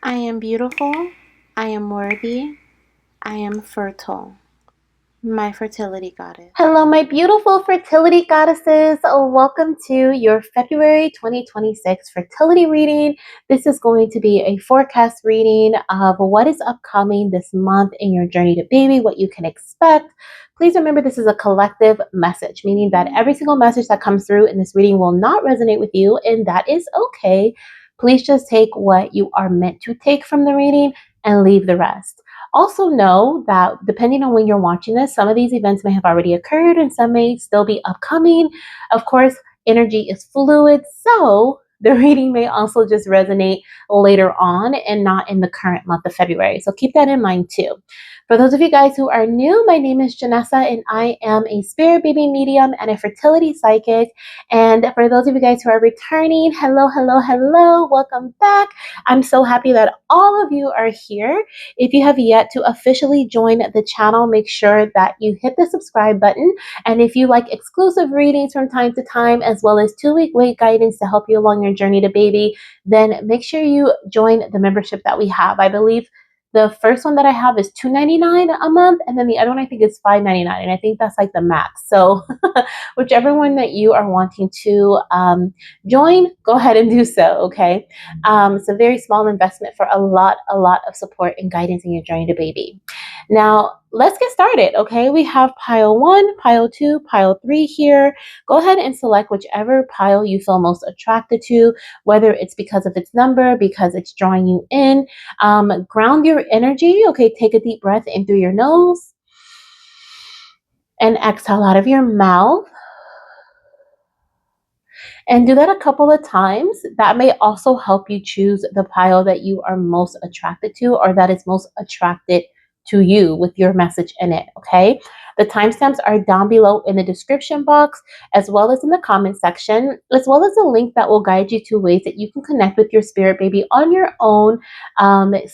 I am beautiful. I am worthy. I am fertile. My fertility goddess. Hello, my beautiful fertility goddesses. Welcome to your February 2026 fertility reading. This is going to be a forecast reading of what is upcoming this month in your journey to baby, what you can expect. Please remember this is a collective message, meaning that every single message that comes through in this reading will not resonate with you, and that is okay. Please just take what you are meant to take from the reading and leave the rest. Also, know that depending on when you're watching this, some of these events may have already occurred and some may still be upcoming. Of course, energy is fluid, so the reading may also just resonate later on and not in the current month of February. So keep that in mind too. For those of you guys who are new, my name is Janessa and I am a spirit baby medium and a fertility psychic. And for those of you guys who are returning, hello, hello, hello, welcome back. I'm so happy that all of you are here. If you have yet to officially join the channel, make sure that you hit the subscribe button. And if you like exclusive readings from time to time, as well as 2-week weight guidance to help you along your journey to baby, then make sure you join the membership that we have. I believe the first one that I have is $2.99 a month, and then the other one I think is $5.99, and I think that's like the max. So whichever one that you are wanting to join, go ahead and do so, okay? It's a very small investment for a lot of support and guidance in your journey to baby. Now, let's get started, okay? We have pile 1, pile 2, pile 3 here. Go ahead and select whichever pile you feel most attracted to, whether it's because of its number, because it's drawing you in. Ground your energy, okay? Take a deep breath in through your nose and exhale out of your mouth. And do that a couple of times. That may also help you choose the pile that you are most attracted to or that is most attracted to you with your message in it, okay? The timestamps are down below in the description box, as well as in the comment section, as well as a link that will guide you to ways that you can connect with your spirit baby on your own.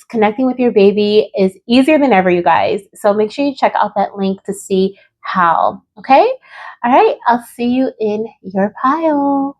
Connecting with your baby is easier than ever, you guys. So make sure you check out that link to see how, okay? All right, I'll see you in your pile.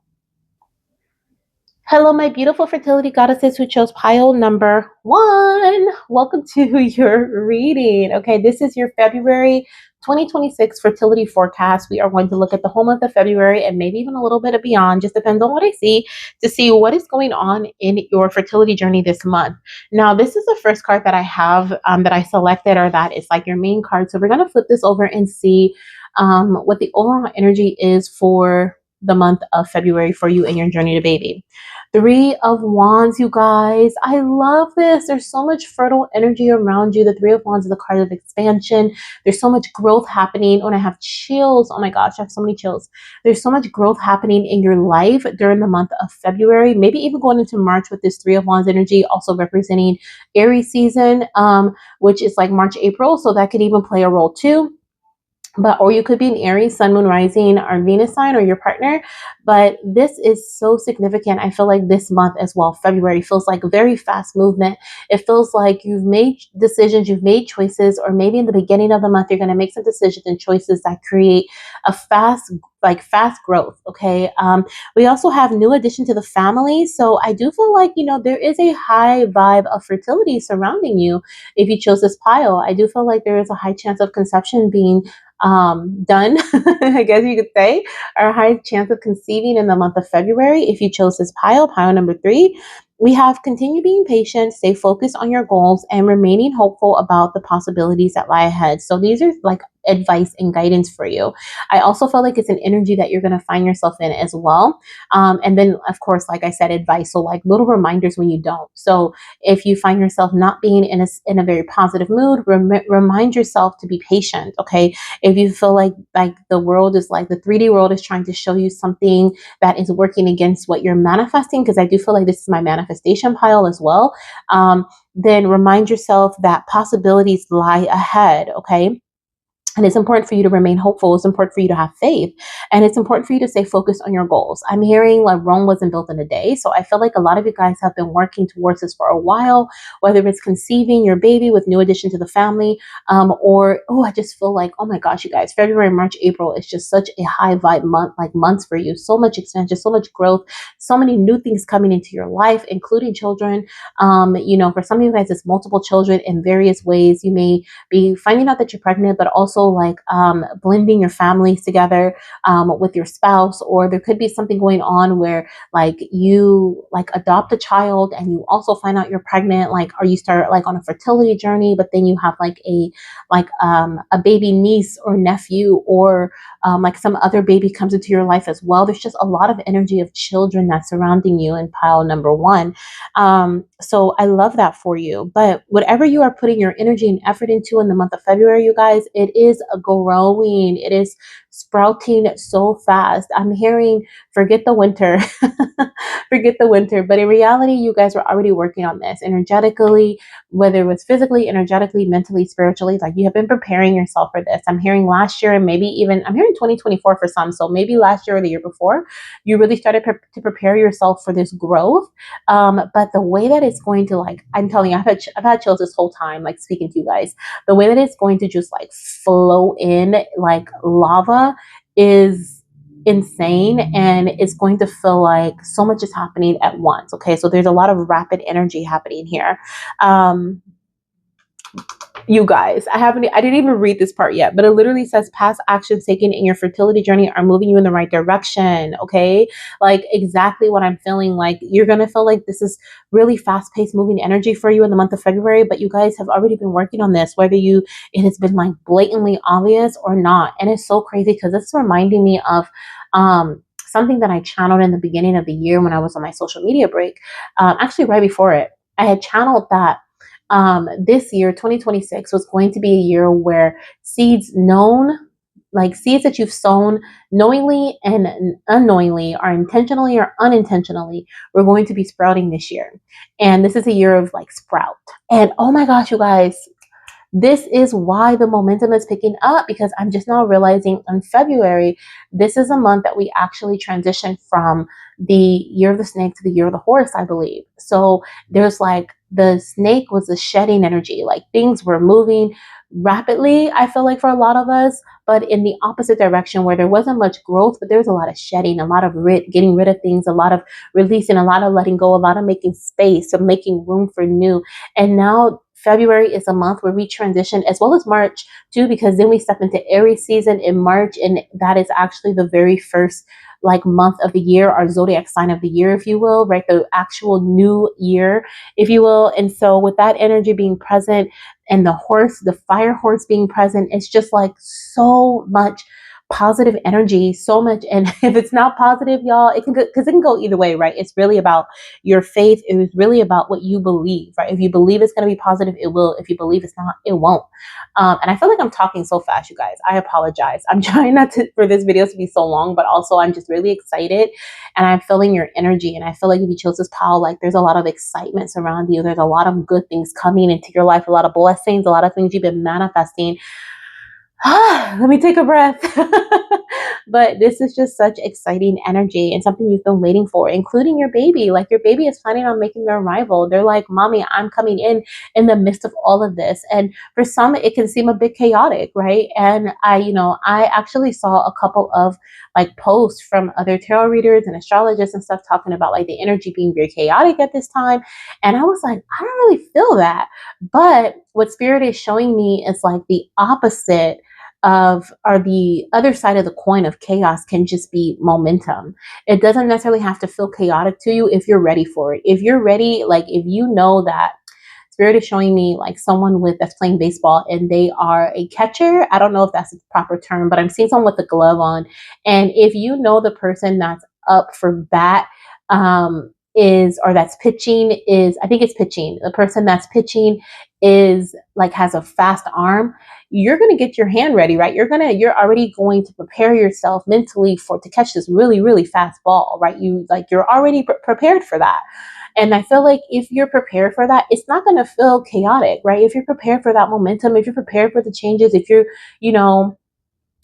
Hello, my beautiful fertility goddesses who chose pile number 1. Welcome to your reading. Okay, this is your February 2026 fertility forecast. We are going to look at the whole month of February and maybe even a little bit of beyond, just depends on what I see, to see what is going on in your fertility journey this month. Now, this is the first card that I have that I selected, or that is like your main card. So we're going to flip this over and see what the overall energy is for the month of February for you and your journey to baby. 3 of Wands, you guys. I love this. There's so much fertile energy around you. The 3 of Wands is the card of expansion. There's so much growth happening. When I have chills, oh my gosh, I have so many chills. There's so much growth happening in your life during the month of February, maybe even going into March with this 3 of Wands energy, also representing Aries season, which is like March, April. So that could even play a role too. Or you could be an Aries, Sun, Moon, Rising, or Venus sign, or your partner. But this is so significant. I feel like this month as well, February, feels like a very fast movement. It feels like you've made decisions, you've made choices, or maybe in the beginning of the month, you're going to make some decisions and choices that create a fast growth. Okay. We also have new addition to the family. So I do feel like, there is a high vibe of fertility surrounding you. If you chose this pile, I do feel like there is a high chance of conception being done, I guess you could say, or a high chance of conceiving in the month of February. If you chose this pile number 3, we have continue being patient, stay focused on your goals, and remaining hopeful about the possibilities that lie ahead. So these are like advice and guidance for you. I also feel like it's an energy that you're going to find yourself in as well. And then, of course, like I said, advice. So like little reminders when you don't. So if you find yourself not being in a very positive mood, remind yourself to be patient. Okay. If you feel like the world is like the 3D world is trying to show you something that is working against what you're manifesting, because I do feel like this is my manifestation pile as well, then remind yourself that possibilities lie ahead. Okay. And it's important for you to remain hopeful. It's important for you to have faith. And it's important for you to stay focused on your goals. I'm hearing like Rome wasn't built in a day. So I feel like a lot of you guys have been working towards this for a while, whether it's conceiving your baby with new addition to the family, or, oh, I just feel like, oh my gosh, you guys, February, March, April is just such a high vibe month, like months for you. So much expansion, so much growth, so many new things coming into your life, including children. For some of you guys, it's multiple children in various ways. You may be finding out that you're pregnant, but also like blending your families together with your spouse, or there could be something going on where like you like adopt a child and you also find out you're pregnant, like, or you start like on a fertility journey, but then you have like a baby niece or nephew, or like some other baby comes into your life as well. There's just a lot of energy of children that's surrounding you in pile number one. So I love that for you. But whatever you are putting your energy and effort into in the month of February, you guys, it is growing. It is sprouting so fast. I'm hearing forget the winter, forget the winter. But in reality, you guys were already working on this energetically, whether it was physically, energetically, mentally, spiritually. Like you have been preparing yourself for this. I'm hearing last year, and maybe even I'm hearing 2024 for some. So maybe last year or the year before, you really started to prepare yourself for this growth. But the way that it's going to, like, I'm telling you, I've had chills this whole time, like speaking to you guys. The way that it's going to just like flow in like lava is insane, and it's going to feel like so much is happening at once. Okay, so there's a lot of rapid energy happening here. You guys, I didn't even read this part yet, but it literally says past actions taken in your fertility journey are moving you in the right direction. Okay, like exactly what I'm feeling. Like you're gonna feel like this is really fast-paced moving energy for you in the month of February, but you guys have already been working on this, whether it has been like blatantly obvious or not. And it's so crazy because it's reminding me of something that I channeled in the beginning of the year when I was on my social media break. Actually, right before it, I had channeled that this year, 2026, was going to be a year where seeds known, like seeds that you've sown knowingly and unknowingly, or intentionally or unintentionally, we're going to be sprouting this year. And this is a year of like sprout. And oh my gosh, you guys, this is why the momentum is picking up, because I'm just now realizing in February, this is a month that we actually transition from the year of the snake to the year of the horse, I believe. So there's like the snake was a shedding energy, like things were moving rapidly, I feel like for a lot of us, but in the opposite direction where there wasn't much growth, but there was a lot of shedding, a lot of getting rid of things, a lot of releasing, a lot of letting go, a lot of making space, of making room for new. And now February is a month where we transition, as well as March too, because then we step into Aries season in March, and that is actually the very first like month of the year, our zodiac sign of the year, if you will, right? The actual new year, if you will. And so with that energy being present and the fire horse being present, it's just like so much positive energy, so much. And if it's not positive, y'all, it can go, because it can go either way, right? It's really about your faith. It was really about what you believe, right? If you believe it's going to be positive, it will. If you believe it's not, it won't. And I feel like I'm talking so fast, you guys. I apologize. I'm trying not to for this video to be so long, but also I'm just really excited, and I'm feeling your energy. And I feel like if you chose this pile, like there's a lot of excitement surrounding you. There's a lot of good things coming into your life, a lot of blessings, a lot of things you've been manifesting. Let me take a breath. But this is just such exciting energy and something you've been waiting for, including your baby. Like your baby is planning on making their arrival. They're like, Mommy, I'm coming in the midst of all of this. And for some, it can seem a bit chaotic, right? And I actually saw a couple of like posts from other tarot readers and astrologists and stuff talking about like the energy being very chaotic at this time. And I was like, I don't really feel that. But what Spirit is showing me is like the opposite of, or the other side of the coin of chaos can just be momentum. It doesn't necessarily have to feel chaotic to you if you're ready for it. If you're ready, like if you know that Spirit is showing me like someone that's playing baseball and they are a catcher. I don't know if that's the proper term, but I'm seeing someone with a glove on. And if you know the person that's up for bat, or that's pitching is, I think it's pitching. The person that's pitching is like has a fast arm. You're going to get your hand ready, right? You're already going to prepare yourself mentally to catch this really, really fast ball, right? You're already prepared for that. And I feel like if you're prepared for that, it's not going to feel chaotic, right? If you're prepared for that momentum, if you're prepared for the changes, if you're, you know,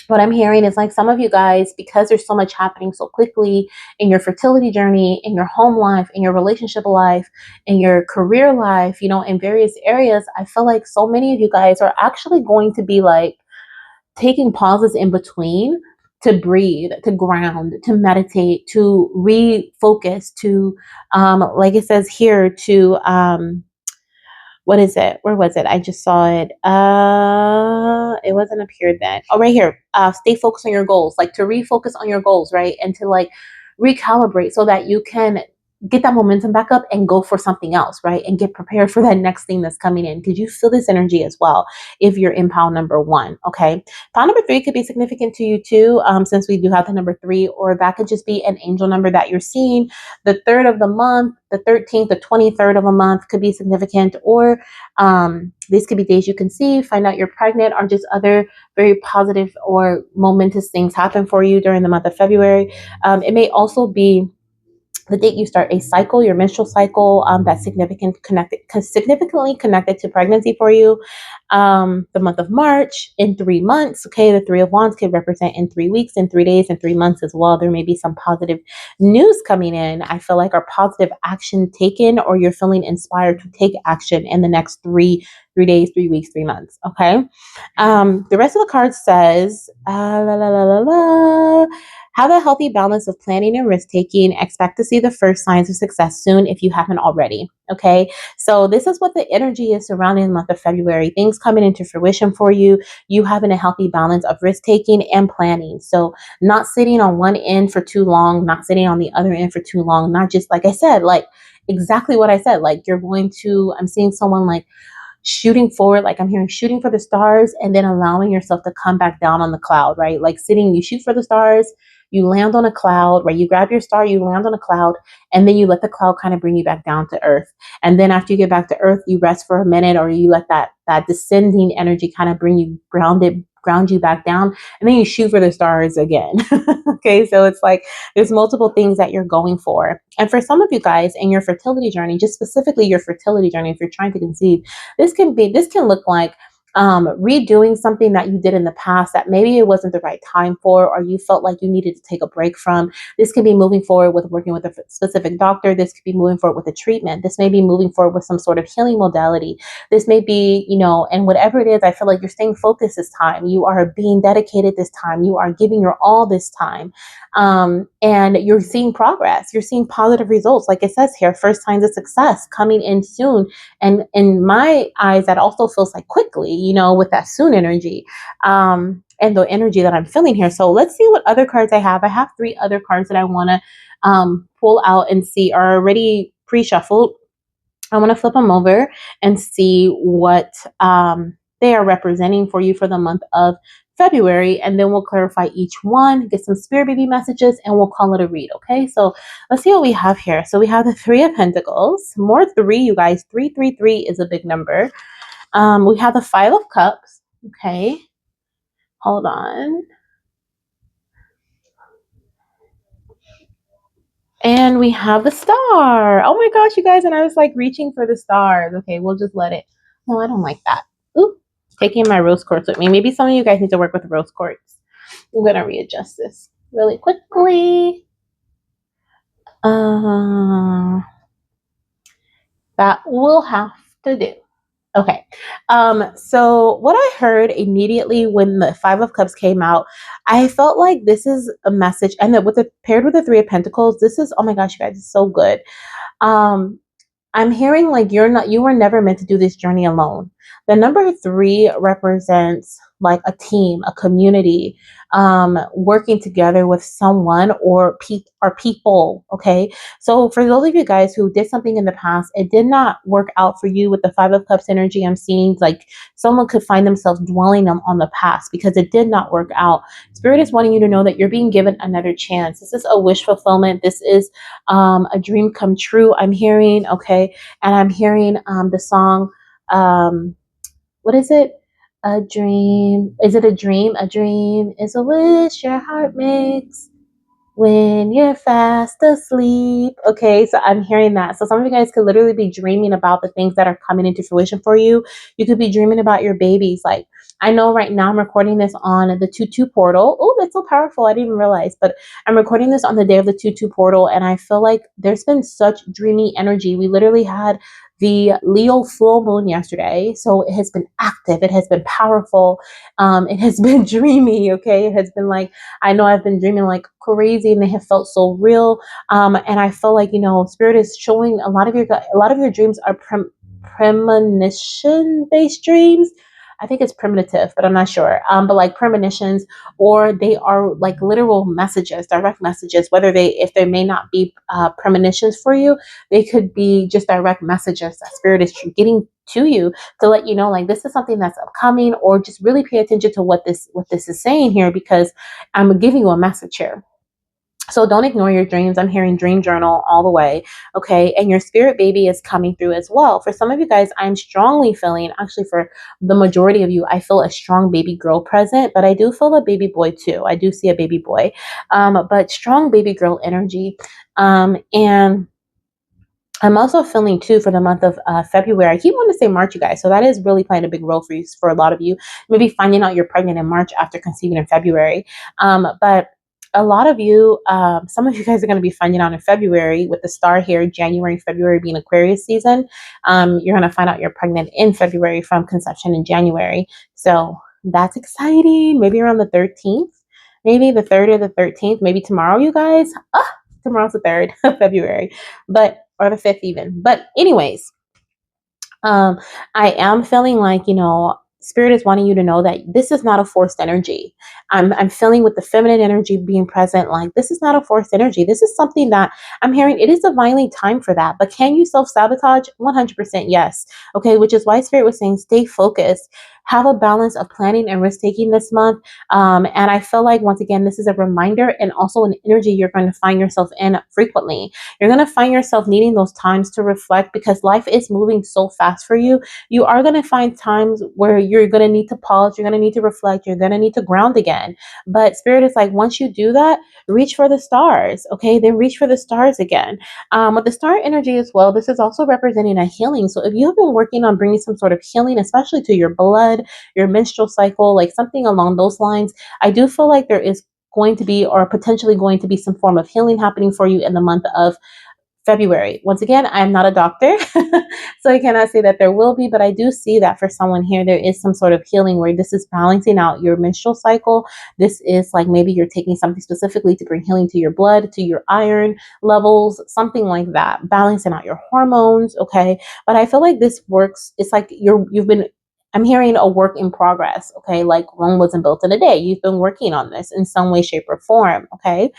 what I'm hearing is like some of you guys, because there's so much happening so quickly in your fertility journey, in your home life, in your relationship life, in your career life, you know, in various areas, I feel like so many of you guys are actually going to be like taking pauses in between to breathe, to ground, to meditate, to refocus, to, like it says here, to, what is it? Where was it? I just saw it. It wasn't up here then. Oh, right here. Stay focused on your goals, like to refocus on your goals, right? And to like recalibrate so that you can get that momentum back up and go for something else, right? And get prepared for that next thing that's coming in because you feel this energy as well if you're in pile number one, okay? Pile number three could be significant to you too, since we do have the number three, or that could just be an angel number that you're seeing. The third of the month, the 13th, the 23rd of a month could be significant, or these could be days you conceive, find out you're pregnant, or just other very positive or momentous things happen for you during the month of February. It may also be the date you start a cycle, your menstrual cycle, that's significantly connected to pregnancy for you. The month of March in 3 months. Okay, the Three of Wands could represent in 3 weeks, in 3 days, in 3 months as well. There may be some positive news coming in. I feel like our positive action taken, or you're feeling inspired to take action in the next three days, 3 weeks, 3 months. Okay. The rest of the card says, la, la, la, la, la. Have a healthy balance of planning and risk taking. Expect to see the first signs of success soon if you haven't already. Okay. So this is what the energy is surrounding the month of February. Things coming into fruition for you. You having a healthy balance of risk taking and planning. So not sitting on one end for too long, not sitting on the other end for too long. Not just, like I said, like exactly what I said. Like you're going to, I'm seeing someone like shooting forward, like I'm hearing shooting for the stars, and then allowing yourself to come back down on the cloud, right? Like sitting, you shoot for the stars, you land on a cloud, right? You grab your star, you land on a cloud, and then you let the cloud kind of bring you back down to earth. And then after you get back to earth, you rest for a minute, or you let that descending energy kind of bring you ground you back down, and then you shoot for the stars again. Okay, so it's like there's multiple things that you're going for. And for some of you guys in your fertility journey, just specifically your fertility journey, if you're trying to conceive, this can look like redoing something that you did in the past that maybe it wasn't the right time for, or you felt like you needed to take a break from. This could be moving forward with working with a specific doctor. This could be moving forward with a treatment. This may be moving forward with some sort of healing modality. This may be, you know, and whatever it is, I feel like you're staying focused this time. You are being dedicated this time. You are giving your all this time. And you're seeing progress. You're seeing positive results. Like it says here, first signs of success coming in soon. And in my eyes, that also feels like quickly, you know, with that soon energy, and the energy that I'm feeling here. So let's see what other cards I have. I have three other cards that I want to pull out and see are already pre-shuffled. I want to flip them over and see what they are representing for you for the month of February, and then we'll clarify each one, get some spirit baby messages, and we'll call it a read. Okay, so let's see what we have here. So we have the Three of Pentacles, more three, you guys. 333 is a big number. We have the Five of Cups. Okay, hold on. And we have the star. Oh my gosh, you guys. And I was like reaching for the stars. Okay, we'll just let it. No, I don't like that. Ooh, taking my rose quartz with me. Maybe some of you guys need to work with rose quartz. I'm going to readjust this really quickly. That will have to do. Okay. So what I heard immediately when the Five of Cups came out, I felt like this is a message, and that with the paired with the Three of Pentacles, this is, oh my gosh, you guys, it's so good. Um, I'm hearing like you were never meant to do this journey alone. The number three represents like a team, a community, working together with someone or people. Okay. So for those of you guys who did something in the past, it did not work out for you with the Five of Cups energy. I'm seeing like someone could find themselves dwelling on the past because it did not work out. Spirit is wanting you to know that you're being given another chance. This is a wish fulfillment. This is a dream come true. I'm hearing, okay, and I'm hearing the song, what is it? A dream. Is it a dream? A dream is a wish your heart makes. when you're fast asleep. Okay, so I'm hearing that. So some of you guys could literally be dreaming about the things that are coming into fruition for you. You could be dreaming about your babies. Like, I know right now I'm recording this on the 2-2 portal. Oh, that's so powerful. I didn't even realize, but I'm recording this on the day of the 2-2 portal, and I feel like there's been such dreamy energy. We literally had the Leo full moon yesterday, so it has been active, it has been powerful, it has been dreamy. Okay, it has been like, I know I've been dreaming like crazy, and they have felt so real. And I feel like, Spirit is showing a lot of your dreams are premonition based dreams. I think it's primitive, but I'm not sure. But like premonitions, or they are like literal messages, direct messages. If they may not be premonitions for you, they could be just direct messages that Spirit is getting to you to let you know, like, this is something that's upcoming, or just really pay attention to what this is saying here, because I'm giving you a message here. So don't ignore your dreams. I'm hearing dream journal all the way. Okay. And your spirit baby is coming through as well. For some of you guys, I'm strongly feeling, actually, for the majority of you, I feel a strong baby girl present, but I do feel a baby boy too. I do see a baby boy, but strong baby girl energy. And I'm also feeling too for the month of February. I keep wanting to say March, you guys. So that is really playing a big role for you, for a lot of you. Maybe finding out you're pregnant in March after conceiving in February. But a lot of you, some of you guys are going to be finding out in February with the star here, January, February being Aquarius season. You're going to find out you're pregnant in February from conception in January. So that's exciting. Maybe around the 13th, maybe the 3rd or the 13th, maybe tomorrow, you guys. Tomorrow's the 3rd of February, or the 5th even. But anyways, I am feeling like, Spirit is wanting you to know that this is not a forced energy. I'm feeling with the feminine energy being present, like, this is not a forced energy. This is something that I'm hearing, it is divinely time for that. But can you self-sabotage? 100% yes. Okay, which is why Spirit was saying stay focused. Have a balance of planning and risk taking this month. And I feel like, once again, this is a reminder and also an energy you're going to find yourself in frequently. You're going to find yourself needing those times to reflect, because life is moving so fast for you. You are going to find times where you're going to need to pause, you're going to need to reflect, you're going to need to ground again. But Spirit is like, once you do that, reach for the stars. Okay, then reach for the stars again. With the star energy as well, this is also representing a healing. So if you have been working on bringing some sort of healing, especially to your blood, your menstrual cycle, like something along those lines, I do feel like there is going to be, or potentially going to be, some form of healing happening for you in the month of February. Once again, I am not a doctor, so I cannot say that there will be, but I do see that for someone here, there is some sort of healing where this is balancing out your menstrual cycle. This is like, maybe you're taking something specifically to bring healing to your blood, to your iron levels, something like that, balancing out your hormones. Okay. But I feel like this works. It's like I'm hearing a work in progress. Okay. Like, Rome wasn't built in a day. You've been working on this in some way, shape, or form. Okay.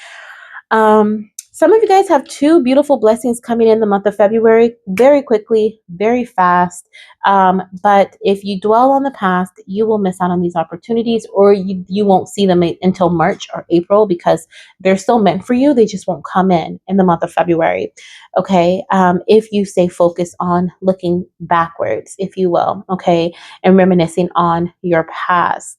Some of you guys have two beautiful blessings coming in the month of February, very quickly, very fast. But if you dwell on the past, you will miss out on these opportunities, or you won't see them until March or April, because they're still meant for you. They just won't come in the month of February. Okay. If you stay focused on looking backwards, if you will, okay, and reminiscing on your past.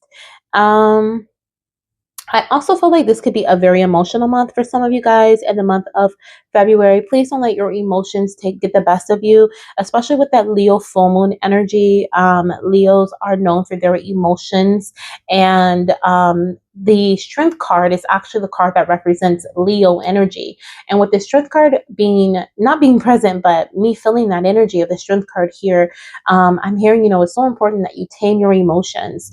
I also feel like this could be a very emotional month for some of you guys in the month of February. Please don't let your emotions get the best of you, especially with that Leo full moon energy. Leos are known for their emotions, and the strength card is actually the card that represents Leo energy. And with the strength card being not being present, but me feeling that energy of the strength card here, I'm hearing, it's so important that you tame your emotions.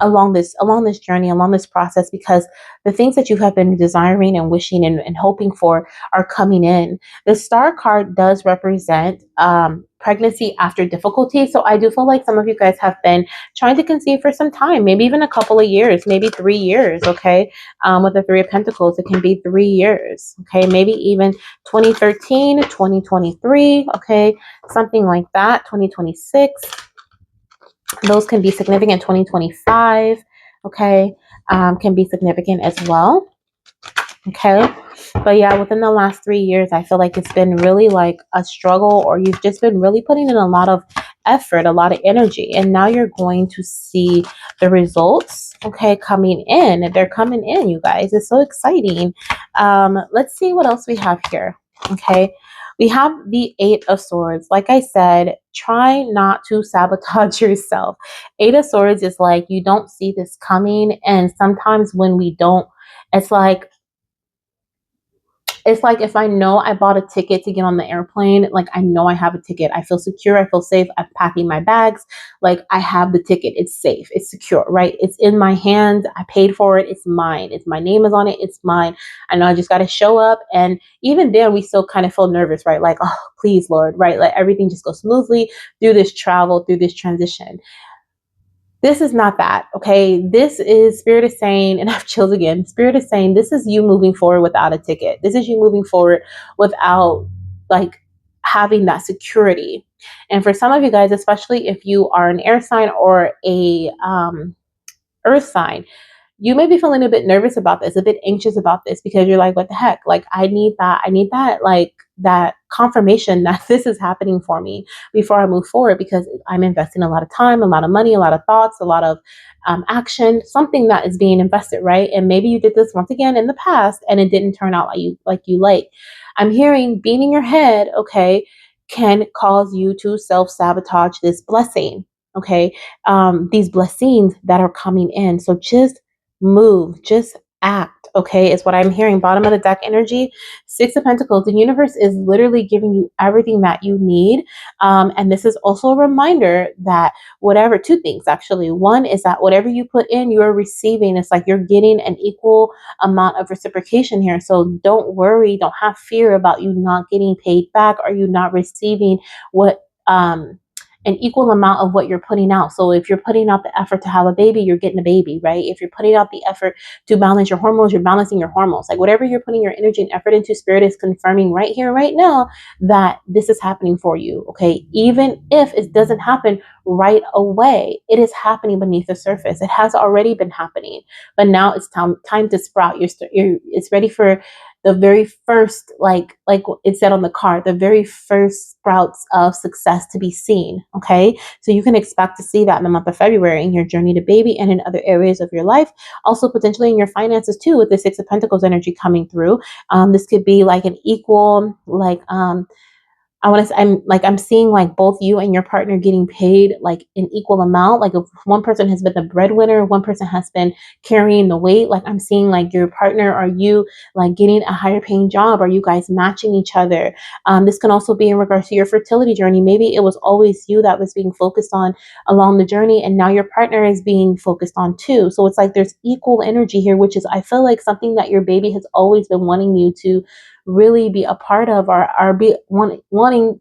Along this journey, along this process, because the things that you have been desiring and wishing and hoping for are coming in. The star card does represent pregnancy after difficulty. So I do feel like some of you guys have been trying to conceive for some time, maybe even a couple of years, maybe 3 years. Okay. With the 3 of Pentacles, it can be 3 years. Okay. Maybe even 2013, 2023. Okay. Something like that. 2026. Those can be significant. 2025, okay, can be significant as well. Okay. But yeah, within the last 3 years, I feel like it's been really like a struggle, or you've just been really putting in a lot of effort, a lot of energy, and now you're going to see the results, okay, coming in. They're coming in, you guys. It's so exciting. Let's see what else we have here. Okay, we have the Eight of Swords. Like I said, try not to sabotage yourself. Eight of Swords is like you don't see this coming, and sometimes when we don't, it's like if I know I bought a ticket to get on the airplane, like I know I have a ticket. I feel secure. I feel safe. I'm packing my bags. Like I have the ticket. It's safe. It's secure, right? It's in my hands. I paid for it. It's mine. It's my name is on it. It's mine. I know I just got to show up. And even then, we still kind of feel nervous, right? Like, oh, please, Lord, right? Let everything just go smoothly through this travel, through this transition. This is not that, okay? This is Spirit is saying, and I've chills again. Spirit is saying this is you moving forward without a ticket. This is you moving forward without like having that security. And for some of you guys, especially if you are an air sign or a earth sign, you may be feeling a bit nervous about this, a bit anxious about this, because you're like, what the heck? Like, I need that, like, that confirmation that this is happening for me before I move forward, because I'm investing a lot of time, a lot of money, a lot of thoughts, a lot of action, something that is being invested, right? And maybe you did this once again in the past and it didn't turn out like. I'm hearing being in your head, okay, can cause you to self-sabotage this blessing. Okay, these blessings that are coming in. So just move, just act, okay, is what I'm hearing. Bottom of the deck energy, Six of Pentacles. The universe is literally giving you everything that you need. And this is also a reminder that whatever, two things actually. One is that whatever you put in, you're receiving. It's like you're getting an equal amount of reciprocation here. So don't worry, don't have fear about you not getting paid back or you not receiving what an equal amount of what you're putting out. So if you're putting out the effort to have a baby, you're getting a baby, right? If you're putting out the effort to balance your hormones, you're balancing your hormones. Like whatever you're putting your energy and effort into, Spirit is confirming right here, right now, that this is happening for you, okay? Even if it doesn't happen right away, it is happening beneath the surface. It has already been happening, but now it's time to sprout. It's ready for the very first, like it said on the card, the very first sprouts of success to be seen. Okay, so you can expect to see that in the month of February in your journey to baby and in other areas of your life, also potentially in your finances too, with the Six of Pentacles energy coming through. This could be like an equal, like I want to say, I'm seeing like both you and your partner getting paid like an equal amount. Like if one person has been the breadwinner, one person has been carrying the weight. Like I'm seeing like your partner or you like getting a higher paying job. Are you guys matching each other? This can also be in regards to your fertility journey. Maybe it was always you that was being focused on along the journey, and now your partner is being focused on too. So it's like there's equal energy here, which is, I feel like, something that your baby has always been wanting you to really be a part of, or be wanting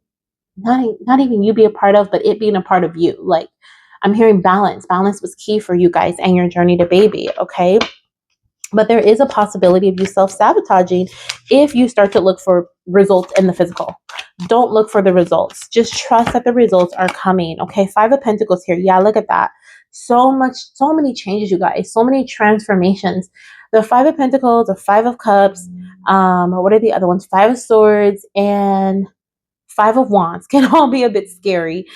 not even you be a part of, but it being a part of you. Like I'm hearing balance was key for you guys and your journey to baby. Okay, but there is a possibility of you self-sabotaging if you start to look for results in the physical. Don't look for the results, just trust that the results are coming. Okay, Five of Pentacles here. Yeah, look at that. So many changes, you guys, so many transformations. The Five of Pentacles, the Five of Cups, what are the other ones? Five of Swords and Five of Wands can all be a bit scary,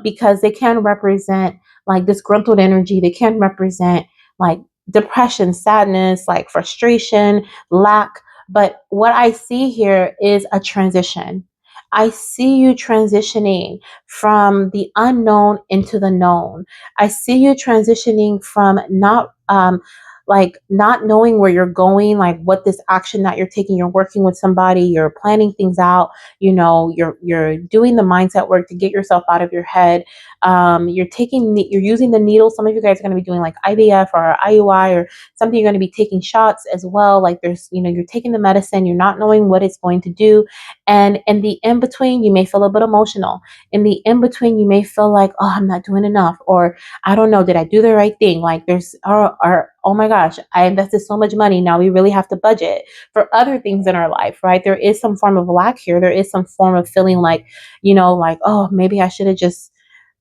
because they can represent like disgruntled energy. They can represent like depression, sadness, like frustration, lack. But what I see here is a transition. I see you transitioning from the unknown into the known. I see you transitioning from not knowing where you're going, like what this action that you're taking. You're working with somebody, you're planning things out, you're doing the mindset work to get yourself out of your head. You're using the needle. Some of you guys are going to be doing like IVF or IUI or something. You're going to be taking shots as well. Like you're taking the medicine, you're not knowing what it's going to do. And in the in between, you may feel a bit emotional. In the in between, you may feel like, oh, I'm not doing enough, or I don't know, did I do the right thing? Like there's, or oh my gosh, I invested so much money. Now we really have to budget for other things in our life, right? There is some form of lack here. There is some form of feeling like, like, oh, maybe I should have just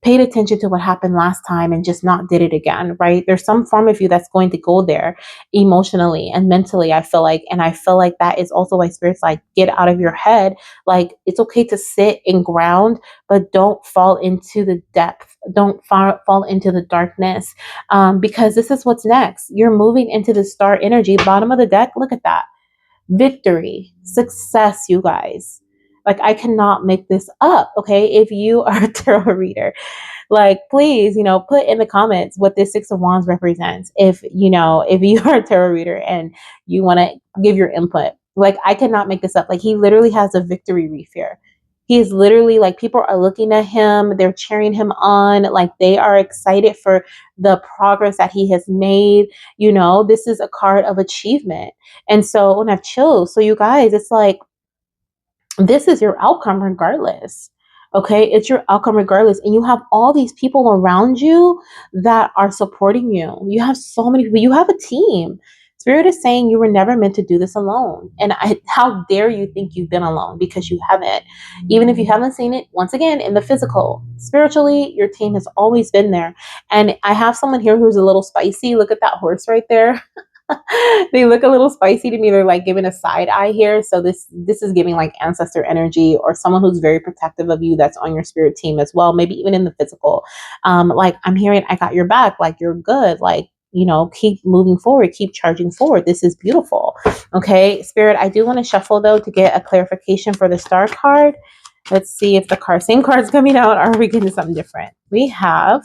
paid attention to what happened last time and just not did it again, right? There's some form of you that's going to go there emotionally and mentally, I feel like. And I feel like that is also why Spirit's like, get out of your head. Like, it's okay to sit and ground, but don't fall into the depth. Don't fall into the darkness, because this is what's next. You're moving into the star energy. Bottom of the deck, look at that. Victory, success, you guys. Like, I cannot make this up, okay? If you are a tarot reader, like, please, put in the comments what this Six of Wands represents. If you are a tarot reader and you want to give your input, like, I cannot make this up. Like, he literally has a victory wreath here. He is literally like, people are looking at him, they're cheering him on, like, they are excited for the progress that he has made. This is a card of achievement. And so when I've chills, so you guys, it's like, this is your outcome regardless. Okay, it's your outcome regardless. And you have all these people around you that are supporting you. You have so many people, you have a team. Spirit is saying you were never meant to do this alone. And how dare you think you've been alone, because you haven't. Even if you haven't seen it, once again, in the physical, spiritually, your team has always been there. And I have someone here who's a little spicy. Look at that horse right there. They look a little spicy to me. They're like giving a side eye here. So this is giving like ancestor energy, or someone who's very protective of you that's on your spirit team as well. Maybe even in the physical. Like, I'm hearing, I got your back. Like, you're good. Like, keep moving forward, keep charging forward. This is beautiful. Okay, Spirit, I do want to shuffle though to get a clarification for the star card. Let's see if the same card's coming out, or are we getting something different? We have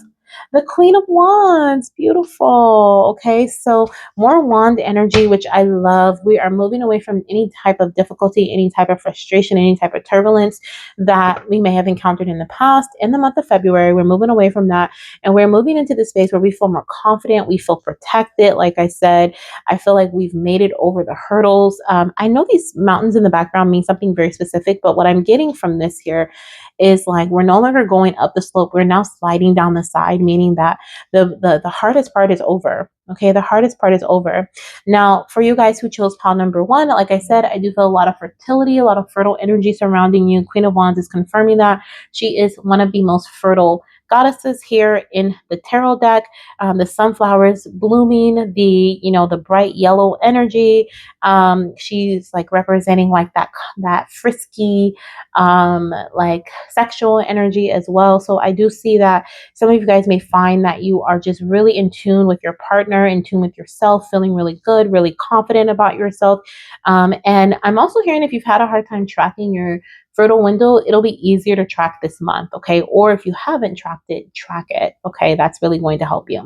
the Queen of Wands. Beautiful. Okay, so more wand energy, which I love. We are moving away from any type of difficulty, any type of frustration, any type of turbulence that we may have encountered in the past. In the month of February, we're moving away from that, and we're moving into the space where we feel more confident, we feel protected. Like I said, I feel like we've made it over the hurdles. I know these mountains in the background mean something very specific, but what I'm getting from this here is like, we're no longer going up the slope, we're now sliding down the side, meaning that the hardest part is over. Okay, the hardest part is over. Now, for you guys who chose pile number 1, like I said, I do feel a lot of fertility, a lot of fertile energy surrounding you. Queen of Wands is confirming that. She is one of the most fertile goddesses here in the tarot deck. The sunflowers blooming, the bright yellow energy. She's like representing like that frisky, like sexual energy as well. So I do see that some of you guys may find that you are just really in tune with your partner, in tune with yourself, feeling really good, really confident about yourself. And I'm also hearing, if you've had a hard time tracking your fertile window, it'll be easier to track this month. Okay. Or if you haven't tracked it, track it. Okay. That's really going to help you.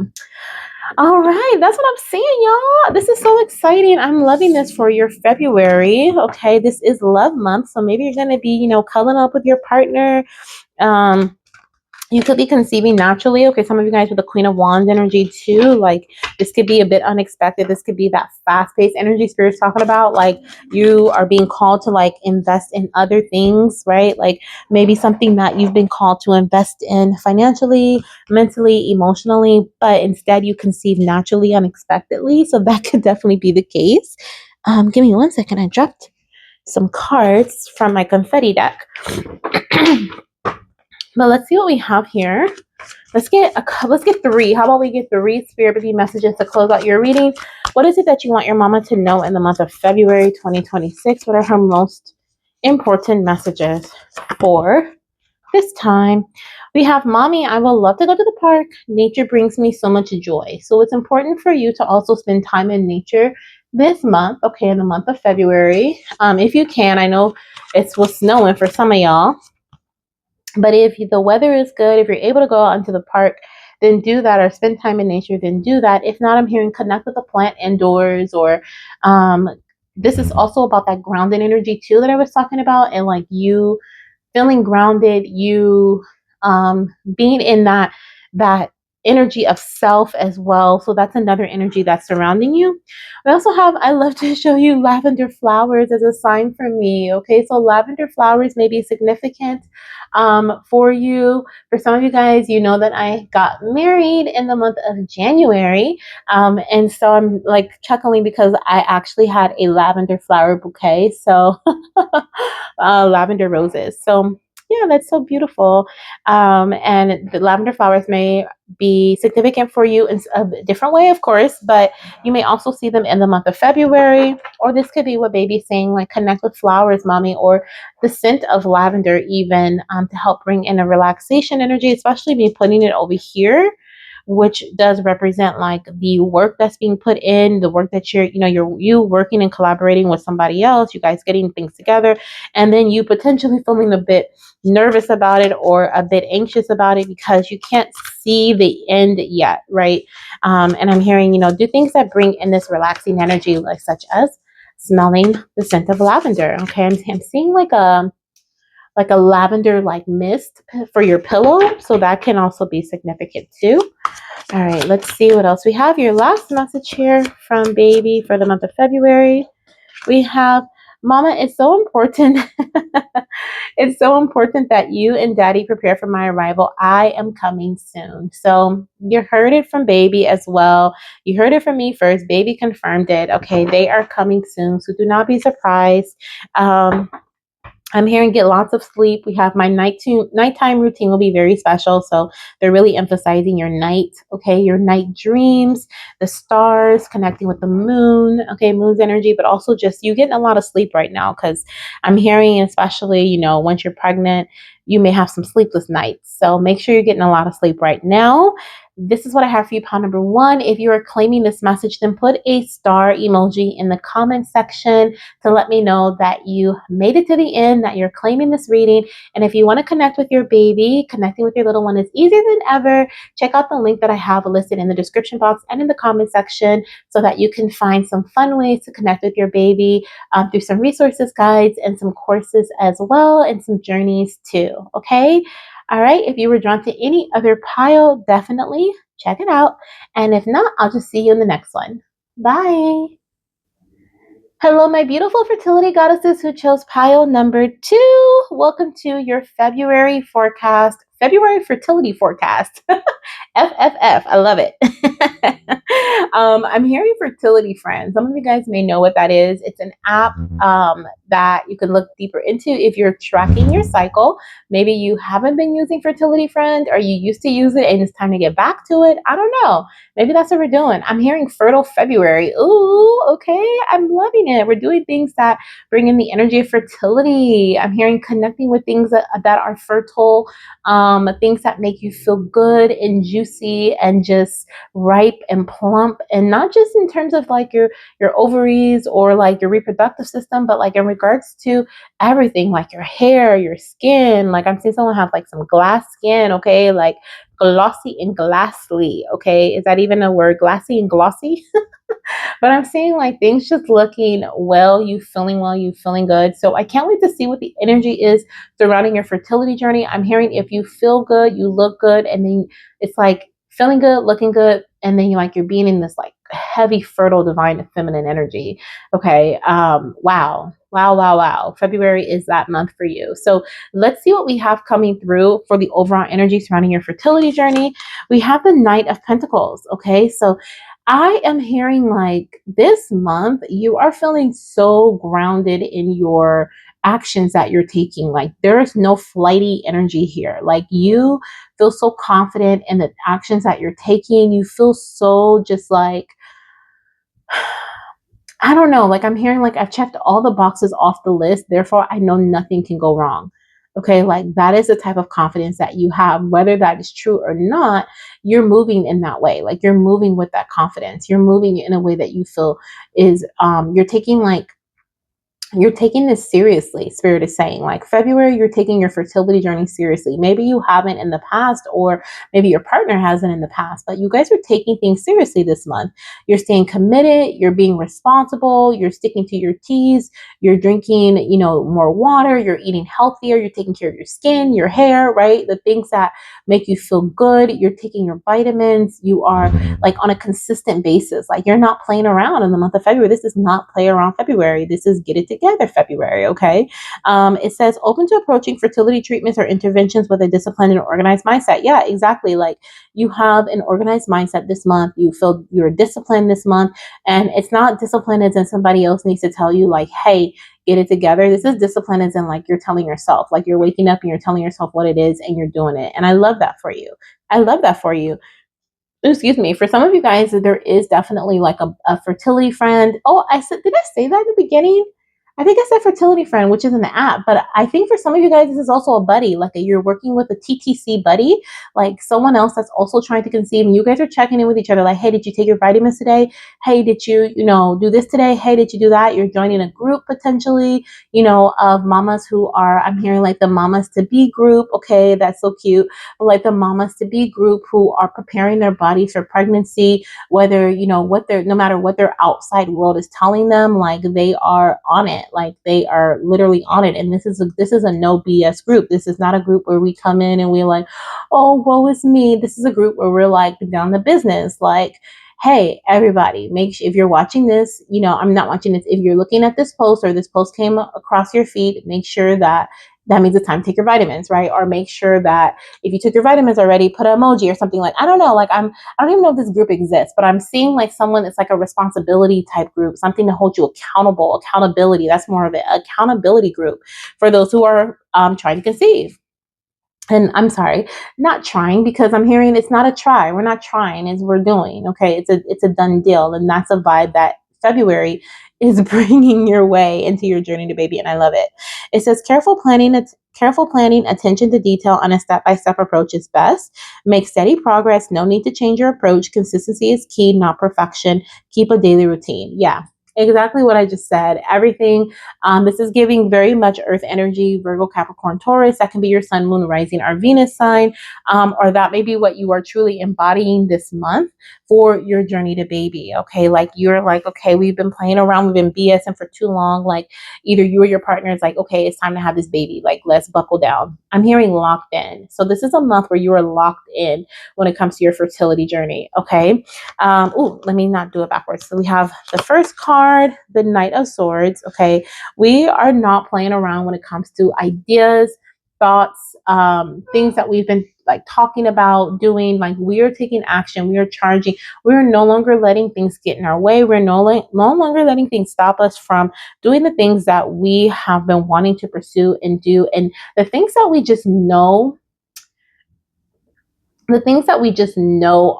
All right, that's what I'm seeing, y'all. This is so exciting. I'm loving this for your February. Okay, this is love month, so maybe you're gonna be, cuddling up with your partner. You could be conceiving naturally. Okay, some of you guys with the Queen of Wands energy too. Like, this could be a bit unexpected. This could be that fast-paced energy Spirit's talking about. Like, you are being called to like invest in other things, right? Like, maybe something that you've been called to invest in financially, mentally, emotionally, but instead you conceive naturally, unexpectedly. So that could definitely be the case. Give me 1 second. I dropped some cards from my confetti deck. But let's see what we have here. Let's get 3. How about we get 3 spirit messages to close out your reading? What is it that you want your mama to know in the month of February 2026? What are her most important messages for this time? We have, Mommy, I would love to go to the park. Nature brings me so much joy. So it's important for you to also spend time in nature this month, okay, in the month of February. If you can, I know it's what's snowing for some of y'all. But if the weather is good, if you're able to go out into the park, then do that, or spend time in nature, then do that. If not, I'm hearing connect with a plant indoors, or this is also about that grounded energy too that I was talking about, and like you feeling grounded, you being in that energy of self as well. So that's another energy that's surrounding you. We also have, I love to show you lavender flowers as a sign for me. Okay, so lavender flowers may be significant for you. For some of you guys, you know that I got married in the month of January. And so I'm like chuckling because I actually had a lavender flower bouquet. So lavender roses. So Yeah, that's so beautiful. And the lavender flowers may be significant for you in a different way, of course, but you may also see them in the month of February, or this could be what baby's saying, like connect with flowers, mommy, or the scent of lavender, even to help bring in a relaxation energy, especially me putting it over here, which does represent like the work that's being put in, the work that you're working and collaborating with somebody else, you guys getting things together, and then you potentially feeling a bit nervous about it or a bit anxious about it because you can't see the end yet, right? And I'm hearing, do things that bring in this relaxing energy, like such as smelling the scent of lavender. Okay, I'm seeing like a lavender like mist for your pillow, so that can also be significant too. All right, let's see what else we have. Your last message here from baby for the month of February. We have, Mama, it's so important. It's so important that you and Daddy prepare for my arrival. I am coming soon. So you heard it from baby as well. You heard it from me first. Baby confirmed it. Okay, they are coming soon. So do not be surprised. I'm here and get lots of sleep. We have my nighttime routine will be very special. So they're really emphasizing your night, okay, your night dreams, the stars, connecting with the moon, okay, moon's energy, but also just you getting a lot of sleep right now because I'm hearing, especially, once you're pregnant, you may have some sleepless nights. So make sure you're getting a lot of sleep right now. This is what I have for you, pile number one. If you are claiming this message, then put a star emoji in the comment section to let me know that you made it to the end, that you're claiming this reading. And if you want to connect with your baby, connecting with your little one is easier than ever. Check out the link that I have listed in the description box and in the comment section so that you can find some fun ways to connect with your baby through some resources, guides, and some courses as well, and some journeys too. Okay. All right. If you were drawn to any other pile, definitely check it out. And if not, I'll just see you in the next one. Bye. Hello, my beautiful fertility goddesses who chose pile number 2. Welcome to your February fertility forecast. FFF, I love it. I'm hearing Fertility Friends. Some of you guys may know what that is. It's an app that you can look deeper into if you're tracking your cycle. Maybe you haven't been using Fertility Friend or you used to use it and it's time to get back to it. I don't know. Maybe that's what we're doing. I'm hearing Fertile February. Ooh, okay. I'm loving it. We're doing things that bring in the energy of fertility. I'm hearing connecting with things that are fertile, things that make you feel good and juicy and just ripe and plump, and not just in terms of like your ovaries or like your reproductive system, but like in regards to everything, like your hair, your skin. Like I'm seeing someone have like some glass skin, okay, like glossy and glassly, okay, is that even a word? Glassy and glossy. But I'm seeing like things just looking well, you feeling good. So I can't wait to see what the energy is surrounding your fertility journey. I'm hearing if you feel good, you look good, and then it's like feeling good, looking good, and then you're being in this like heavy, fertile, divine feminine energy. Okay. Wow. Wow, wow, wow. February is that month for you. So let's see what we have coming through for the overall energy surrounding your fertility journey. We have the Knight of Pentacles. Okay. So I am hearing like this month you are feeling so grounded in your actions that you're taking. Like there is no flighty energy here. Like you feel so confident in the actions that you're taking. You feel so just like, I don't know, like I'm hearing like I've checked all the boxes off the list, therefore I know nothing can go wrong. Okay, like that is the type of confidence that you have, whether that is true or not, you're moving in that way. Like you're moving with that confidence. You're moving in a way that you feel is you're taking this seriously. Spirit is saying like February, you're taking your fertility journey seriously. Maybe you haven't in the past, or maybe your partner hasn't in the past, but you guys are taking things seriously this month. You're staying committed. You're being responsible. You're sticking to your teas. You're drinking, more water. You're eating healthier. You're taking care of your skin, your hair, right? The things that make you feel good. You're taking your vitamins. You are like on a consistent basis. Like you're not playing around in the month of February. This is not play around February. This is get it together. together, February. Okay. It says open to approaching fertility treatments or interventions with a disciplined and organized mindset. Yeah, exactly. Like you have an organized mindset this month. You feel you're disciplined this month, and it's not discipline as in somebody else needs to tell you like, hey, get it together. This is discipline as in like you're telling yourself, like you're waking up and you're telling yourself what it is and you're doing it. And I love that for you. I love that for you. Excuse me. For some of you guys, there is definitely like a fertility friend. Oh, did I say that in the beginning? I think I said fertility friend, which is an app, but I think for some of you guys, this is also a buddy. Like you're working with a TTC buddy, like someone else that's also trying to conceive, and you guys are checking in with each other. Like, hey, did you take your vitamins today? Hey, did you, do this today? Hey, did you do that? You're joining a group potentially, of mamas who are. I'm hearing like the mamas to be group. Okay, that's so cute. Like the mamas to be group who are preparing their bodies for pregnancy, whether no matter what their outside world is telling them, like they are on it, like they are literally on it. And this is a no BS group. This is not a group where we come in and we're like, oh, woe is me. This is a group where we're like down the business, like, hey, everybody, make sure if you're watching this, I'm not watching this. If you're looking at this post or this post came across your feed, make sure that means it's time to take your vitamins, right? Or make sure that if you took your vitamins already, put an emoji or something. Like, I don't know, like I don't even know if this group exists, but I'm seeing like someone that's like a responsibility type group, something to hold you accountable, accountability. That's more of an accountability group for those who are trying to conceive. And I'm sorry, not trying, because I'm hearing it's not a try. We're not trying, it's we're doing. Okay, it's a done deal, and that's a vibe that February is bringing your way into your journey to baby, and I love it. It says careful planning, attention to detail, and a step-by-step approach is best. Make steady progress. No need to change your approach. Consistency is key, not perfection. Keep a daily routine. Yeah. Exactly what I just said. Everything. This is giving very much Earth energy, Virgo, Capricorn, Taurus. That can be your Sun, Moon, Rising, or Venus sign, or that may be what you are truly embodying this month for your journey to baby. Okay, like you're like, okay, we've been playing around, we've been BSing for too long. Like either you or your partner is like, okay, it's time to have this baby. Like let's buckle down. I'm hearing locked in. So this is a month where you are locked in when it comes to your fertility journey. Okay. Let me not do it backwards. So we have the first card, the Knight of Swords. Okay. We are not playing around when it comes to ideas, thoughts, things that we've been like talking about doing. Like we are taking action. We are charging. We are no longer letting things get in our way. We're no longer letting things stop us from doing the things that we have been wanting to pursue and do. And the things that we just know,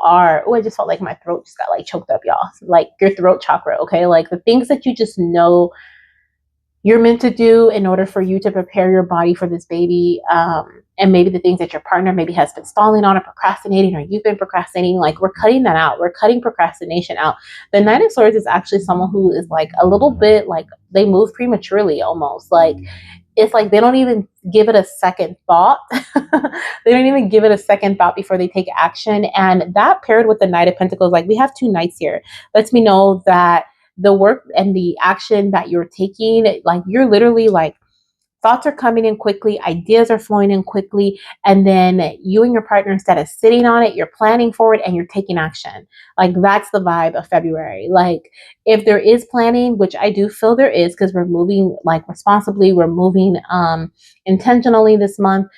are, I just felt like my throat just got like choked up, y'all. Like your throat chakra, okay? Like the things that you just know you're meant to do in order for you to prepare your body for this baby. And maybe the things that your partner maybe has been stalling on or procrastinating, or you've been procrastinating, like we're cutting that out. We're cutting procrastination out. The Knight of Swords is actually someone who is like a little bit like they move prematurely almost. Like it's like they don't even give it a second thought. They don't even give it a second thought before they take action. And that paired with the Knight of Pentacles, like we have two knights here, lets me know that the work and the action that you're taking, like you're literally like thoughts are coming in quickly, ideas are flowing in quickly, and then you and your partner, instead of sitting on it, you're planning for it and you're taking action. Like that's the vibe of February. Like if there is planning, which I do feel there is, because we're moving like responsibly, we're moving intentionally this month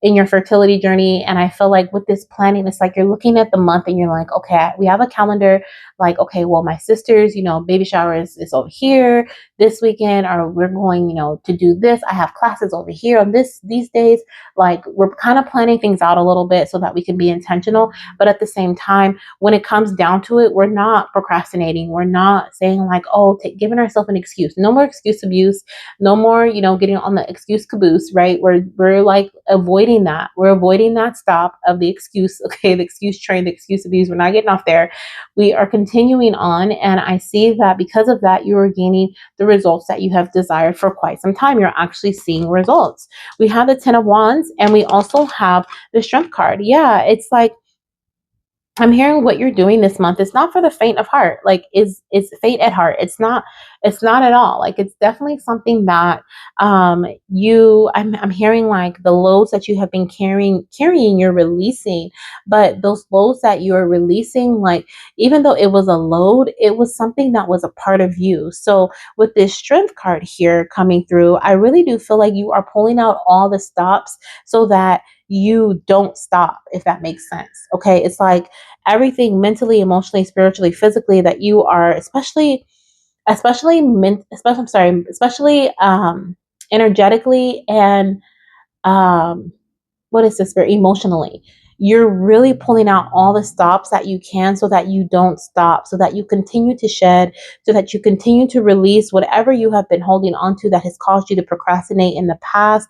in your fertility journey. And I feel like with this planning, it's like you're looking at the month and you're like, okay, we have a calendar. Like, okay, well, my sister's, baby shower is over here this weekend, or we're going, to do this. I have classes over here on these days. Like we're kind of planning things out a little bit so that we can be intentional. But at the same time, when it comes down to it, we're not procrastinating. We're not saying like, oh, giving ourselves an excuse. No more excuse abuse. No more, getting on the excuse caboose, right? We're like avoiding that. We're avoiding that stop of the excuse, okay, the excuse train, the excuse abuse. We're not getting off there. We are continuing on. And I see that because of that, you are gaining the results that you have desired for quite some time. You're actually seeing results. We have the 10 of Wands and we also have the Strength card. Yeah, it's like I'm hearing what you're doing this month is not for the faint of heart. Like is faint at heart. It's not at all. Like it's definitely something that I'm hearing like the loads that you have been carrying you're releasing, but those loads that you're releasing, like even though it was a load, it was something that was a part of you. So with this strength card here coming through, I really do feel like you are pulling out all the stops so that you don't stop, if that makes sense. Okay. It's like everything mentally, emotionally, spiritually, physically that you are, especially energetically and um what is this, very emotionally, you're really pulling out all the stops that you can so that you don't stop, so that you continue to shed, so that you continue to release whatever you have been holding on to that has caused you to procrastinate in the past,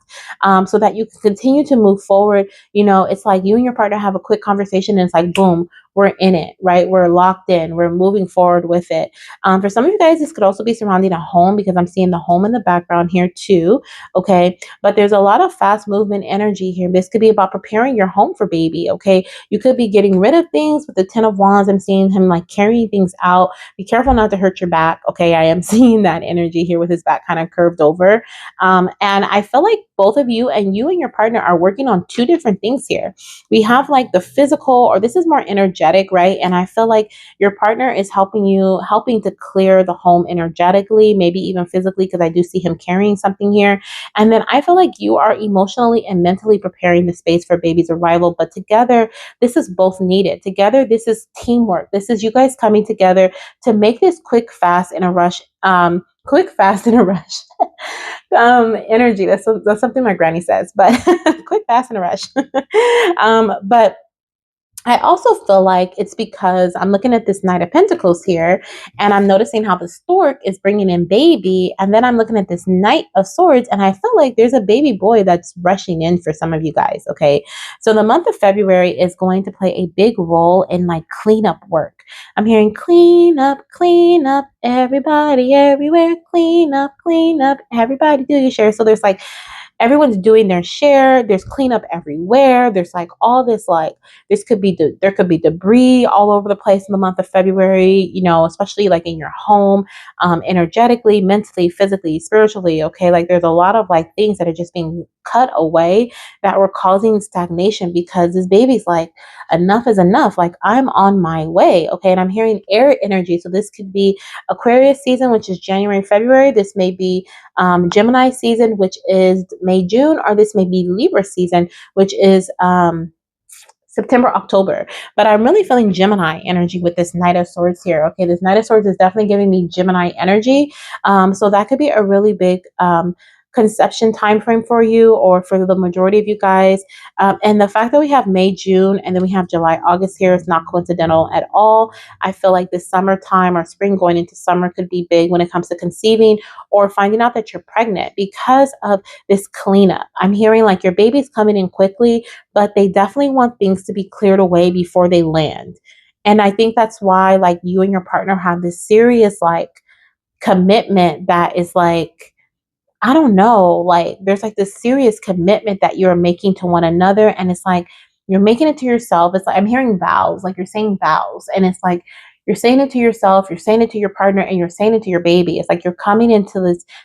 so that you can continue to move forward. It's like you and your partner have a quick conversation and it's like boom, we're in it, right? We're locked in, we're moving forward with it. For some of you guys, this could also be surrounding a home, because I'm seeing the home in the background here too. Okay, but there's a lot of fast movement energy here. This could be about preparing your home for baby. Okay, you could be getting rid of things with the 10 of Wands. I'm seeing him like carrying things out. Be careful not to hurt your back. Okay, I am seeing that energy here with his back kind of curved over. And I feel like both of you and your partner are working on two different things here. We have like the physical, or this is more energetic, right? And I feel like your partner is helping to clear the home energetically, maybe even physically, because I do see him carrying something here. And then I feel like you are emotionally and mentally preparing the space for baby's arrival. But together, this is both needed. Together, this is teamwork. This is you guys coming together to make this quick, fast, in a rush. Quick, fast, in a rush. Energy. That's something my granny says. But quick, fast, in a rush. But I also feel like it's because I'm looking at this Knight of Pentacles here, and I'm noticing how the stork is bringing in baby. And then I'm looking at this Knight of Swords, and I feel like there's a baby boy that's rushing in for some of you guys. Okay. So the month of February is going to play a big role in like cleanup work. I'm hearing clean up, everybody, everywhere, clean up, everybody do your share. So there's like, everyone's doing their share. There's cleanup everywhere. There's like all this, like there could be debris all over the place in the month of February, especially like in your home, energetically, mentally, physically, spiritually. Okay. Like there's a lot of like things that are just being cut away that were causing stagnation, because this baby's like, enough is enough. Like I'm on my way. Okay. And I'm hearing air energy. So this could be Aquarius season, which is January, February. This may be Gemini season, which is May, June, or this may be Libra season, which is September, October. But I'm really feeling Gemini energy with this Knight of Swords here. Okay, this Knight of Swords is definitely giving me Gemini energy. So that could be a really big conception time frame for you, or for the majority of you guys. And the fact that we have May, June, and then we have July, August here is not coincidental at all. I feel like this summertime or spring going into summer could be big when it comes to conceiving or finding out that you're pregnant because of this cleanup. I'm hearing like your baby's coming in quickly, but they definitely want things to be cleared away before they land. And I think that's why like you and your partner have this serious like commitment that is like, I don't know, like there's like this serious commitment that you're making to one another. And it's like you're making it to yourself. It's like I'm hearing vows, like you're saying vows. And it's like you're saying it to yourself, you're saying it to your partner, and you're saying it to your baby. It's like you're coming into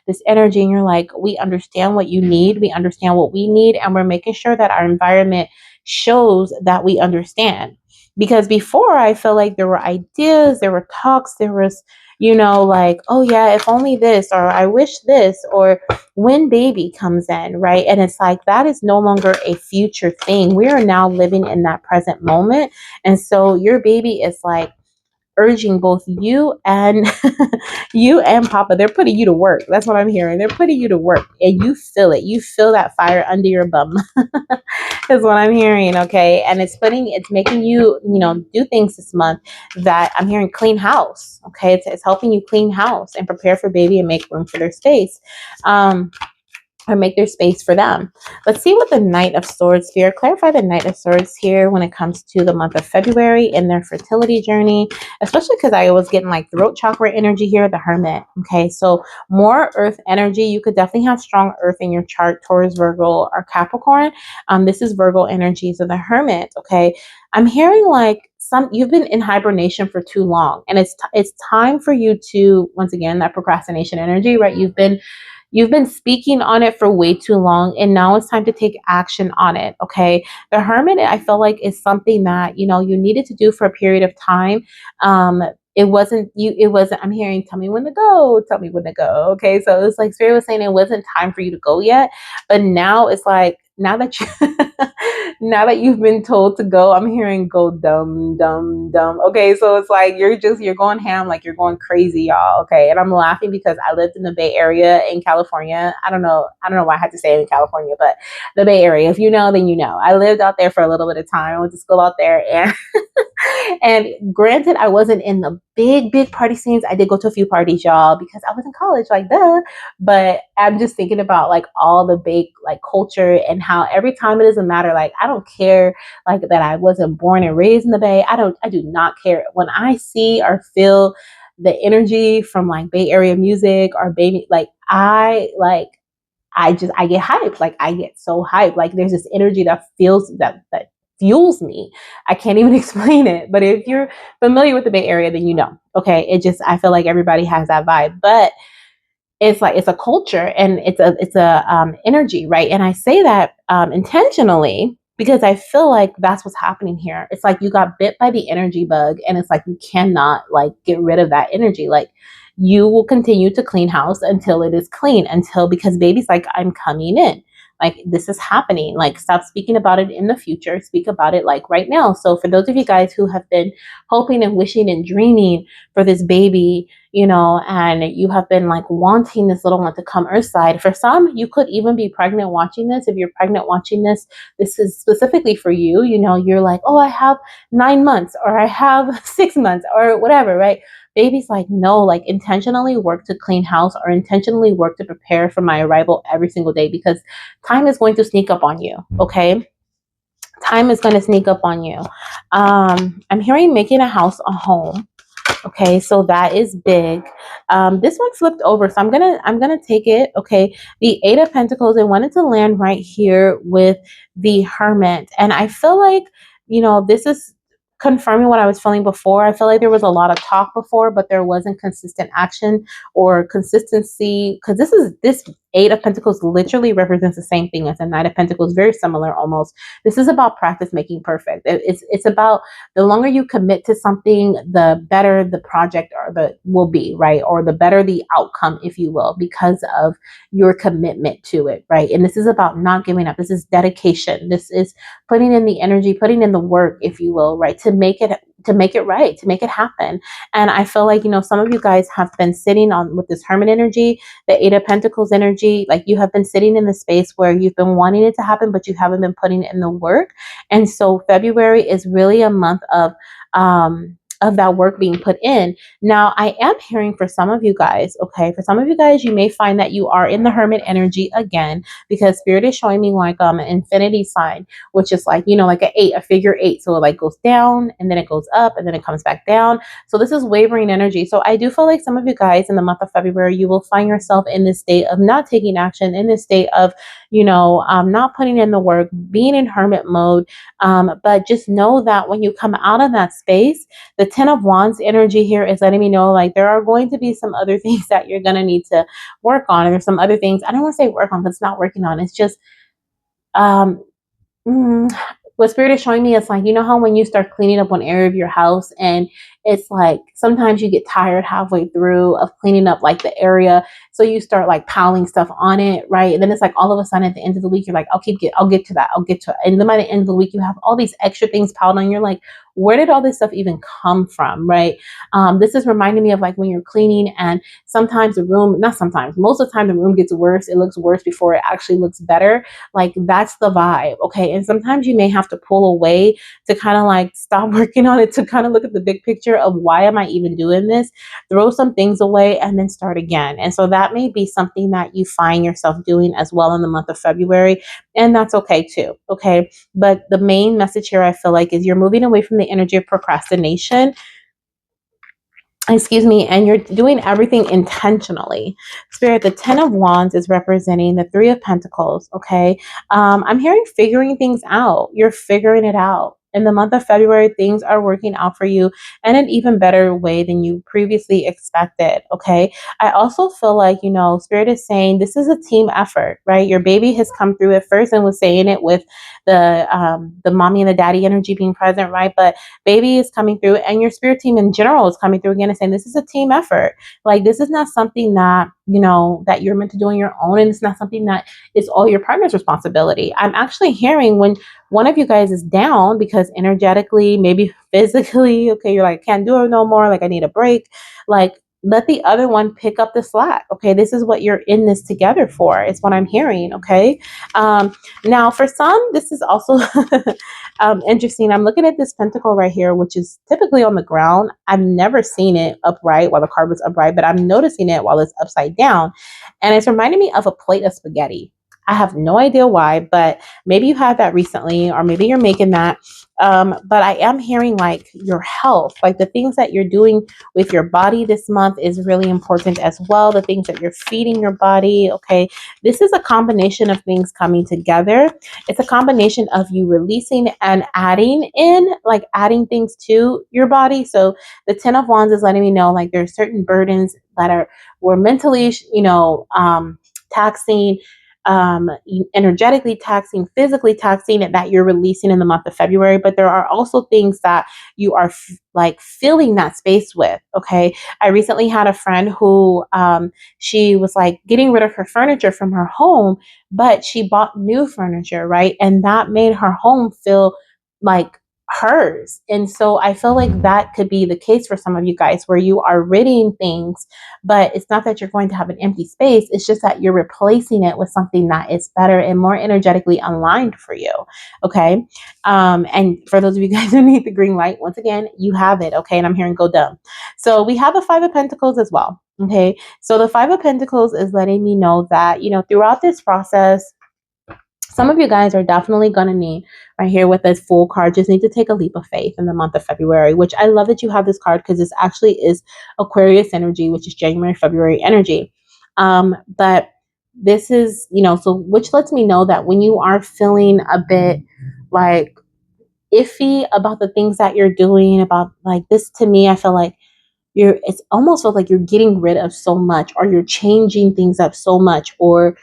this energy and you're like, we understand what you need, we understand what we need, and we're making sure that our environment shows that we understand. Because before I feel like there were ideas, there were talks, there was like, oh yeah, if only this, or I wish this, or when baby comes in, right? And it's like that is no longer a future thing. We are now living in that present moment. And so your baby is like urging both you and you and Papa. They're putting you to work. That's what I'm hearing. They're putting you to work, and you feel it. You feel that fire under your bum. Is what I'm hearing. Okay, and it's making you do things this month that I'm hearing. Clean house. Okay, it's helping you clean house and prepare for baby and make room for their space. Or make their space for them. Let's see what the Knight of Swords here. Clarify the Knight of Swords here when it comes to the month of February in their fertility journey, especially because I was getting like throat chakra energy here, the Hermit. Okay, so more earth energy. You could definitely have strong earth in your chart, Taurus, Virgo, or Capricorn. This is Virgo energy. So the Hermit, okay, I'm hearing like you've been in hibernation for too long, and it's time for you to, once again, that procrastination energy, right? You've been speaking on it for way too long, and now it's time to take action on it. Okay. The hermit, I feel like, is something that, you needed to do for a period of time. Um, it wasn't, I'm hearing, tell me when to go, tell me when to go. Okay. So it's like Spirit was saying it wasn't time for you to go yet. But now it's like, now that you now that you've been told to go, I'm hearing go dumb, dumb, dumb. Okay, so it's like you're going ham, like you're going crazy, y'all. Okay, and I'm laughing because I lived in the Bay Area in California. I don't know why I had to say it in California, but the Bay Area. If you know, then you know. I lived out there for a little bit of time. I went to school out there, and and granted, I wasn't in the big party scenes. I did go to a few parties, y'all, because I was in college, like duh. But I'm just thinking about like all the big like culture and how every time it doesn't matter. Like I don't care like that I wasn't born and raised in the Bay. I do not care when I see or feel the energy from like Bay Area music or baby. I get hyped. Like I get so hyped. Like there's this energy that fuels me. I can't even explain it. But if you're familiar with the Bay Area, then you know. Okay. I feel like everybody has that vibe. But it's like it's a culture and it's a energy, right? And I say that intentionally because I feel like that's what's happening here. It's like you got bit by the energy bug, and it's like you cannot like get rid of that energy. Like you will continue to clean house until it is clean, until because baby's like, I'm coming in. Like this is happening. Like stop speaking about it in the future. Speak about it like right now. So for those of you guys who have been hoping and wishing and dreaming for this baby, and you have been like wanting this little one to come earthside. For some, you could even be pregnant watching this. If you're pregnant watching this, this is specifically for you. You're like, oh, I have 9 months or I have 6 months or whatever, right? Baby's like, no, like intentionally work to clean house or intentionally work to prepare for my arrival every single day because time is going to sneak up on you. Okay. Time is going to sneak up on you. I'm hearing making a house a home. Okay, so that is big. This one flipped over, so I'm gonna take it. Okay, the Eight of Pentacles. I wanted to land right here with the Hermit, and I feel like this is confirming what I was feeling before. I feel like there was a lot of talk before, but there wasn't consistent action or consistency because this Eight of Pentacles literally represents the same thing as a Knight of Pentacles, very similar almost. This is about practice making perfect. It's about the longer you commit to something, the better the project will be, right? Or the better the outcome, if you will, because of your commitment to it, right? And this is about not giving up. This is dedication. This is putting in the energy, putting in the work, if you will, right? To make it right, to make it happen. And I feel like, some of you guys have been sitting on with this Hermit energy, the Eight of Pentacles energy, like you have been sitting in the space where you've been wanting it to happen, but you haven't been putting in the work. And so February is really a month of that work being put in. Now, I am hearing for some of you guys, okay, for some of you guys, you may find that you are in the Hermit energy again, because Spirit is showing me like an infinity sign, which is like, like a figure eight. So it like goes down and then it goes up and then it comes back down. So this is wavering energy. So I do feel like some of you guys in the month of February, you will find yourself in this state of not taking action, in this state of, not putting in the work, being in hermit mode. But just know that when you come out of that space, the Ten of Wands energy here is letting me know like there are going to be some other things that you're going to need to work on. And there's some other things, I don't want to say work on because it's not working on. It's just, um, what Spirit is showing me is like, how when you start cleaning up one area of your house and it's like sometimes you get tired halfway through of cleaning up like the area. So you start like piling stuff on it, right? And then it's like all of a sudden at the end of the week, you're like, I'll get to that. I'll get to it. And then by the end of the week, you have all these extra things piled on. You're like, where did all this stuff even come from, right? This is reminding me of like when you're cleaning and sometimes most of the time the room gets worse. It looks worse before it actually looks better. Like that's the vibe, okay? And sometimes you may have to pull away to kind of like stop working on it, to kind of look at the big picture of why am I even doing this, throw some things away and then start again. And so that may be something that you find yourself doing as well in the month of February. And that's okay too, okay? But the main message here I feel like is you're moving away from the energy of procrastination, and you're doing everything intentionally. Spirit, the Ten of Wands is representing the Three of Pentacles, okay? I'm hearing figuring things out. You're figuring it out. In the month of February, things are working out for you in an even better way than you previously expected. Okay. I also feel like, Spirit is saying this is a team effort, right? Your baby has come through it first and was saying it with the mommy and the daddy energy being present, right? But baby is coming through, and your spirit team in general is coming through again and saying this is a team effort. Like, this is not something that, that you're meant to do on your own, and it's not something that is all your partner's responsibility. I'm actually hearing when one of you guys is down because energetically, maybe physically, okay, you're like, can't do it no more, like I need a break, like let the other one pick up the slack. Okay, this is what you're in this together for. It's what I'm hearing. Okay, now for some, this is also interesting. I'm looking at this pentacle right here, which is typically on the ground. I've never seen it upright while the card was upright, but I'm noticing it while it's upside down, and it's reminding me of a plate of spaghetti. I have no idea why, but maybe you had that recently, or maybe you're making that. But I am hearing like your health, like the things that you're doing with your body this month is really important as well. The things that you're feeding your body. Okay. This is a combination of things coming together. It's a combination of you releasing and adding in, like adding things to your body. So the 10 of Wands is letting me know like there's certain burdens that were mentally, taxing, energetically taxing, physically taxing that you're releasing in the month of February. But there are also things that you are like filling that space with. Okay. I recently had a friend who she was like getting rid of her furniture from her home, but she bought new furniture, right? And that made her home feel like hers. And so I feel like that could be the case for some of you guys where you are ridding things, but it's not that you're going to have an empty space. It's just that you're replacing it with something that is better and more energetically aligned for you. Okay. And for those of you guys who need the green light, once again, you have it. Okay. And I'm hearing go dumb. So we have the Five of Pentacles as well. Okay. So the Five of Pentacles is letting me know that, throughout this process, some of you guys are definitely going to need, right here with this Fool card, just need to take a leap of faith in the month of February, which I love that you have this card because this actually is Aquarius energy, which is January, February energy. But this is, so which lets me know that when you are feeling a bit like iffy about the things that you're doing, about like this, to me, I feel like it's almost felt like you're getting rid of so much, or you're changing things up so much, or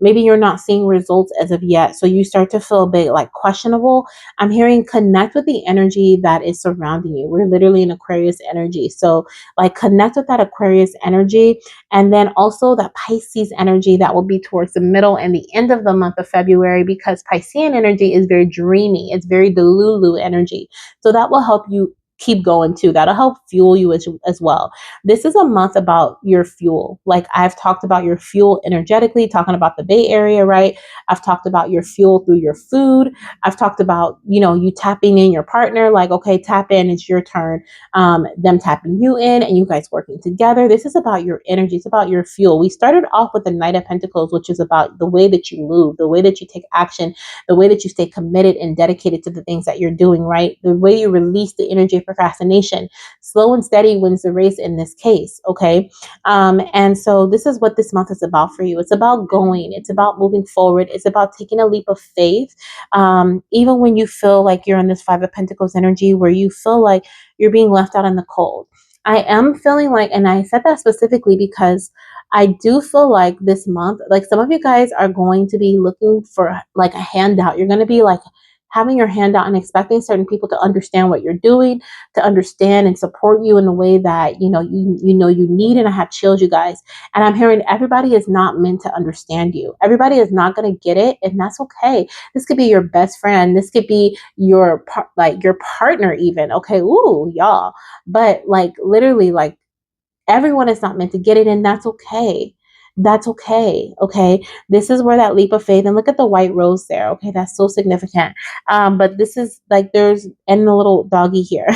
maybe you're not seeing results as of yet. So you start to feel a bit like questionable. I'm hearing connect with the energy that is surrounding you. We're literally in Aquarius energy. So like connect with that Aquarius energy. And then also that Pisces energy that will be towards the middle and the end of the month of February, because Piscean energy is very dreamy. It's very Delulu energy. So that will help you keep going too. That'll help fuel you as well. This is a month about your fuel. Like I've talked about your fuel energetically, talking about the Bay Area, right? I've talked about your fuel through your food. I've talked about, you tapping in your partner, like, okay, tap in, it's your turn. Them tapping you in and you guys working together. This is about your energy. It's about your fuel. We started off with the Knight of Pentacles, which is about the way that you move, the way that you take action, the way that you stay committed and dedicated to the things that you're doing, right? The way you release the energy of procrastination. Slow and steady wins the race in this case, okay? And so this is what this month is about for you. It's about going. It's about moving forward. It's about taking a leap of faith. Even when you feel like you're in this Five of Pentacles energy where you feel like you're being left out in the cold. I am feeling like, and I said that specifically because I do feel like this month, like some of you guys are going to be looking for like a handout. You're going to be like having your hand out and expecting certain people to understand what you're doing, to understand and support you in a way that you need. And I have chilled, you guys. And I'm hearing everybody is not meant to understand you. Everybody is not going to get it, and that's okay. This could be your best friend. This could be your your partner even. Okay, ooh, y'all. But like literally, like everyone is not meant to get it, and that's okay. That's okay. Okay. This is where that leap of faith, and look at the white rose there. Okay. That's so significant. But this is like and the little doggy here.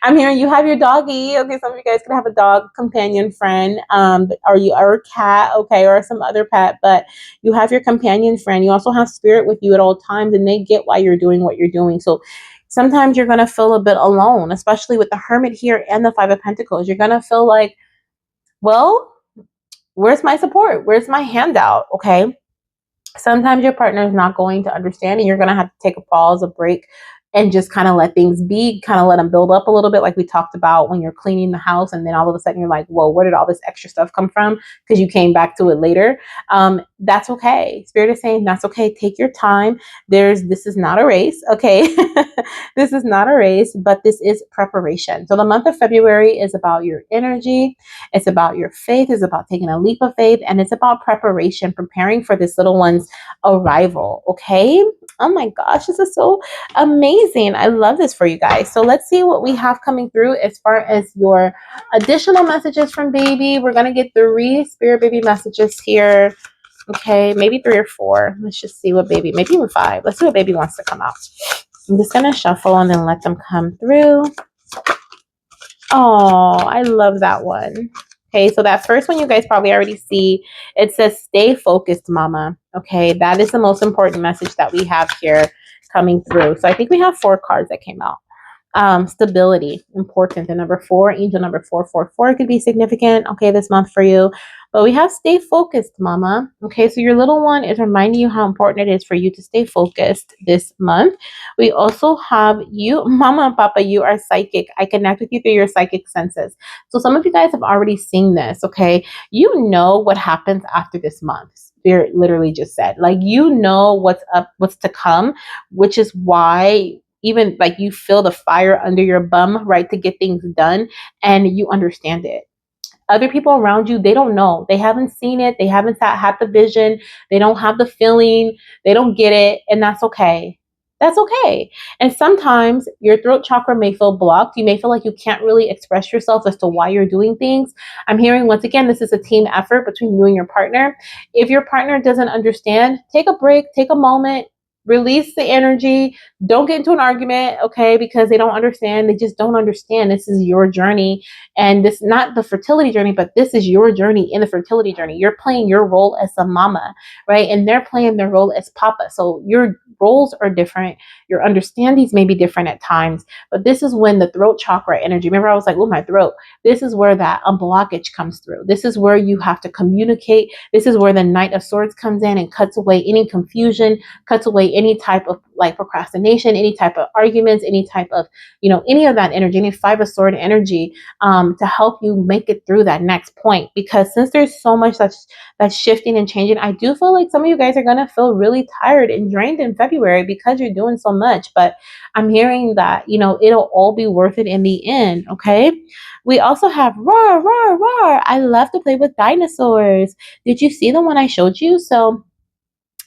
I'm hearing you have your doggy. Okay. Some of you guys could have a dog companion friend, or a cat. Okay. Or some other pet, but you have your companion friend. You also have spirit with you at all times, and they get why you're doing what you're doing. So sometimes you're going to feel a bit alone, especially with the Hermit here and the Five of Pentacles. You're going to feel like, well, where's my support? Where's my handout? Okay. Sometimes your partner is not going to understand, and you're going to have to take a pause, a break, and just kind of let things be, kind of let them build up a little bit, like we talked about when you're cleaning the house, and then all of a sudden you're like, whoa, where did all this extra stuff come from? Because you came back to it later. That's okay. Spirit is saying that's okay. Take your time. This is not a race, okay? This is not a race, but this is preparation. So the month of February is about your energy. It's about your faith. It's about taking a leap of faith, and it's about preparation, preparing for this little one's arrival, okay? Oh my gosh, this is so amazing. I love this for you guys. So let's see what we have coming through as far as your additional messages from baby. We're going to get 3 spirit baby messages here. Okay, maybe 3 or 4. Let's just see what baby, maybe even 5. Let's see what baby wants to come out. I'm just going to shuffle and then let them come through. Oh, I love that one. Okay, so that first one you guys probably already see. It says, stay focused, mama. Okay, that is the most important message that we have here coming through. So I think we have 4 cards that came out. Stability, important. The number 4, angel number 444 could be significant, okay, this month for you. But we have stay focused, mama. Okay, so your little one is reminding you how important it is for you to stay focused this month. We also have you, mama and papa, you are psychic. I connect with you through your psychic senses. So some of you guys have already seen this, okay? You know what happens after this month. Spirit literally just said, like, you know what's up, what's to come, which is why even like you feel the fire under your bum, right, to get things done, and you understand it. Other people around you, they don't know. They haven't seen it. They haven't had the vision. They don't have the feeling. They don't get it. And that's okay. That's okay. And sometimes your throat chakra may feel blocked. You may feel like you can't really express yourself as to why you're doing things. I'm hearing, once again, this is a team effort between you and your partner. If your partner doesn't understand, take a break, take a moment, release the energy. Don't get into an argument, okay? Because they don't understand. They just don't understand. This is your journey, and this not the fertility journey, but this is your journey in the fertility journey. You're playing your role as a mama, right? And they're playing their role as papa. So your roles are different. Your understandings may be different at times, but this is when the throat chakra energy, remember I was like, oh, my throat. This is where that unblockage comes through. This is where you have to communicate. This is where the Knight of Swords comes in and cuts away any confusion, cuts away any type of like procrastination, any type of arguments, any type of, any of that energy, any 5 of Sword energy, to help you make it through that next point. Because since there's so much that's shifting and changing, I do feel like some of you guys are going to feel really tired and drained in February because you're doing so much. But I'm hearing that, it'll all be worth it in the end. Okay. We also have roar, roar, roar. I love to play with dinosaurs. Did you see the one I showed you? So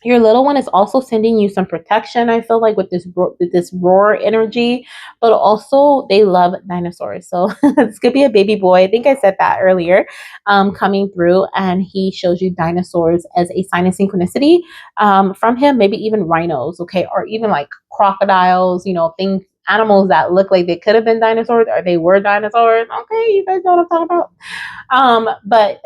your little one is also sending you some protection, I feel like, with this roar energy, but also they love dinosaurs. So this could be a baby boy. I think I said that earlier, coming through, and he shows you dinosaurs as a sign of synchronicity from him, maybe even rhinos, okay, or even like crocodiles, things, animals that look like they could have been dinosaurs or they were dinosaurs. Okay, you guys know what I'm talking about. But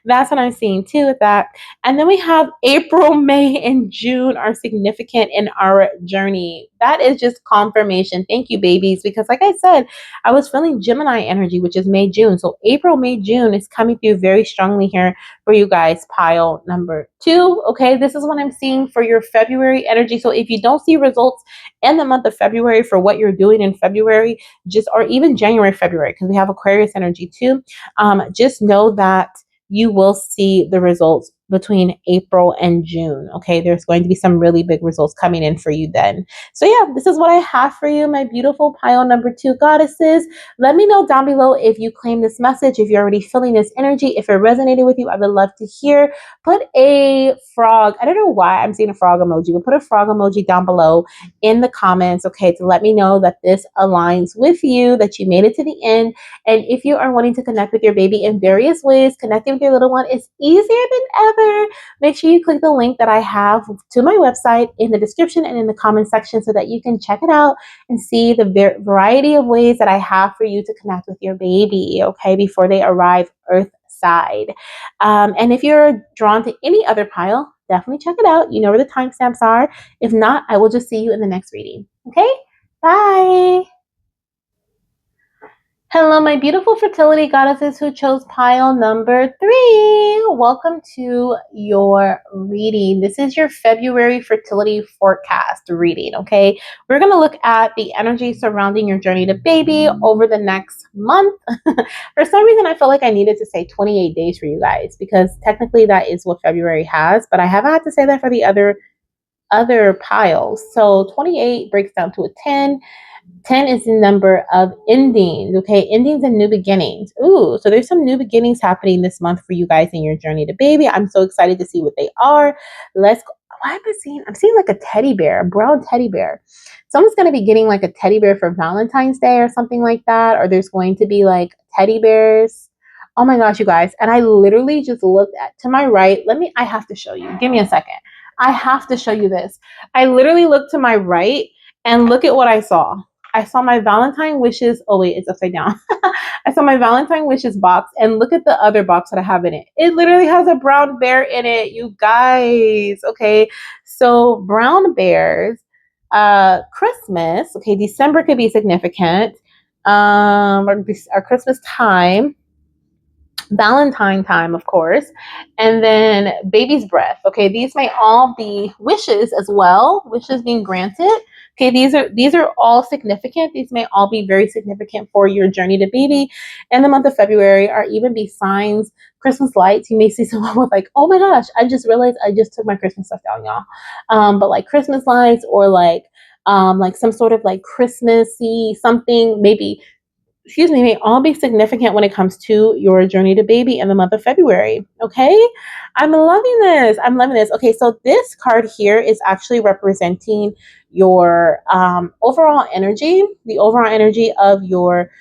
that's what I'm seeing too with that. And then we have April, May, and June are significant in our journey. That is just confirmation. Thank you, babies. Because like I said, I was feeling Gemini energy, which is May, June. So April, May, June is coming through very strongly here for you guys. Pile number 2. Okay, this is what I'm seeing for your February energy. So if you don't see results in the month of February for what you're doing in February, or even January, February, because we have Aquarius energy too, just know that you will see the results between April and June. Okay, there's going to be some really big results coming in for you then. So yeah, this is what I have for you, my beautiful pile number 2 goddesses. Let me know down below if you claim this message, if you're already feeling this energy, if it resonated with you. I would love to hear. Put a frog, I don't know why I'm seeing a frog emoji, but put a frog emoji down below in the comments, okay, to let me know that this aligns with you, that you made it to the end. And if you are wanting to connect with your baby in various ways, connecting with your little one is easier than ever. Make sure you click the link that I have to my website in the description and in the comment section so that you can check it out and see the variety of ways that I have for you to connect with your baby, okay, before they arrive Earth side. And if you're drawn to any other pile, definitely check it out. You know where the timestamps are. If not, I will just see you in the next reading. Okay? Bye. Hello, my beautiful fertility goddesses who chose pile number 3. Welcome to your reading. This is your February fertility forecast reading, okay? We're going to look at the energy surrounding your journey to baby over the next month. For some reason, I felt like I needed to say 28 days for you guys because technically that is what February has, but I haven't had to say that for the other piles. So 28 breaks down to a 10. 10 is the number of endings, okay? Endings and new beginnings. Ooh, so there's some new beginnings happening this month for you guys in your journey to baby. I'm so excited to see what they are. Let's go. What am I seeing? I'm seeing like a teddy bear, a brown teddy bear. Someone's going to be getting like a teddy bear for Valentine's Day or something like that. Or there's going to be like teddy bears. Oh my gosh, you guys. And I literally just looked at to my right. I have to show you. Give me a second. I have to show you this. I literally looked to my right and look at what I saw. I saw my Valentine wishes. Oh wait, it's upside down. I saw my Valentine wishes box and look at the other box that I have in it. It literally has a brown bear in it, you guys. Okay. So brown bears, Christmas. Okay. December could be significant. Our Christmas time. Valentine time, of course, and then baby's breath. Okay, these may all be wishes as well, wishes being granted. Okay, these are all significant. These may all be very significant for your journey to baby in the month of February, or even be signs, Christmas lights. You may see someone with like, oh my gosh, I just realized I just took my Christmas stuff down, y'all. But like Christmas lights or like some sort of like Christmassy something, maybe may all be significant when it comes to your journey to baby in the month of February. Okay. I'm loving this. I'm loving this. Okay. So this card here is actually representing your overall energy, the overall energy of your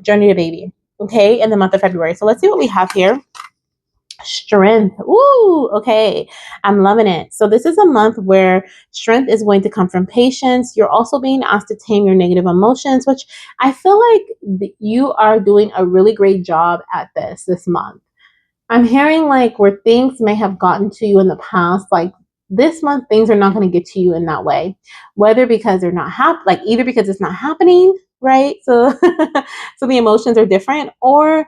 journey to baby. Okay. In the month of February. So let's see what we have here. Strength. Ooh, okay. I'm loving it. So this is a month where strength is going to come from patience. You're also being asked to tame your negative emotions, which I feel like you are doing a really great job at this month. I'm hearing like where things may have gotten to you in the past, like this month things are not going to get to you in that way, whether because they're not like either because it's not happening, right? So so the emotions are different, or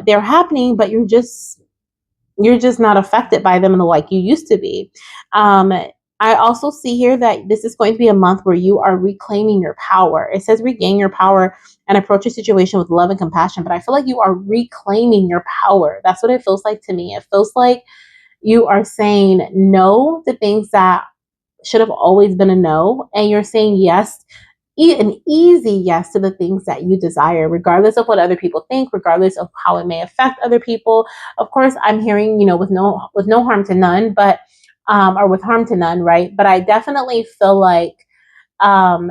they're happening but you're just not affected by them in the like you used to be. Um, I also see here that this is going to be a month where you are reclaiming your power. It says regain your power and approach a situation with love and compassion, but I feel like you are reclaiming your power. That's what it feels like to me. It feels like you are saying no to things that should have always been a no, and you're saying yes, an easy yes to the things that you desire, regardless of what other people think, regardless of how it may affect other people. Of course, I'm hearing, with no harm to none, but or with harm to none, right? But I definitely feel like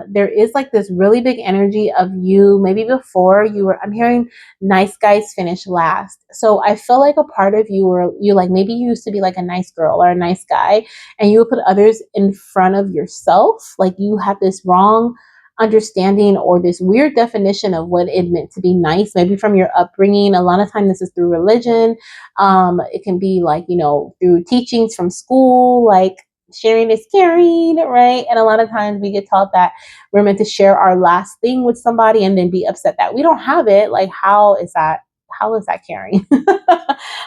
there is like this really big energy of you. Maybe before you were, I'm hearing nice guys finish last. So I feel like a part of you like maybe you used to be like a nice girl or a nice guy, and you would put others in front of yourself. Like you had this wrong understanding or this weird definition of what it meant to be nice, maybe from your upbringing. A lot of times this is through religion. It can be like, through teachings from school, like sharing is caring, right? And a lot of times we get taught that we're meant to share our last thing with somebody and then be upset that we don't have it. Like, how is that caring?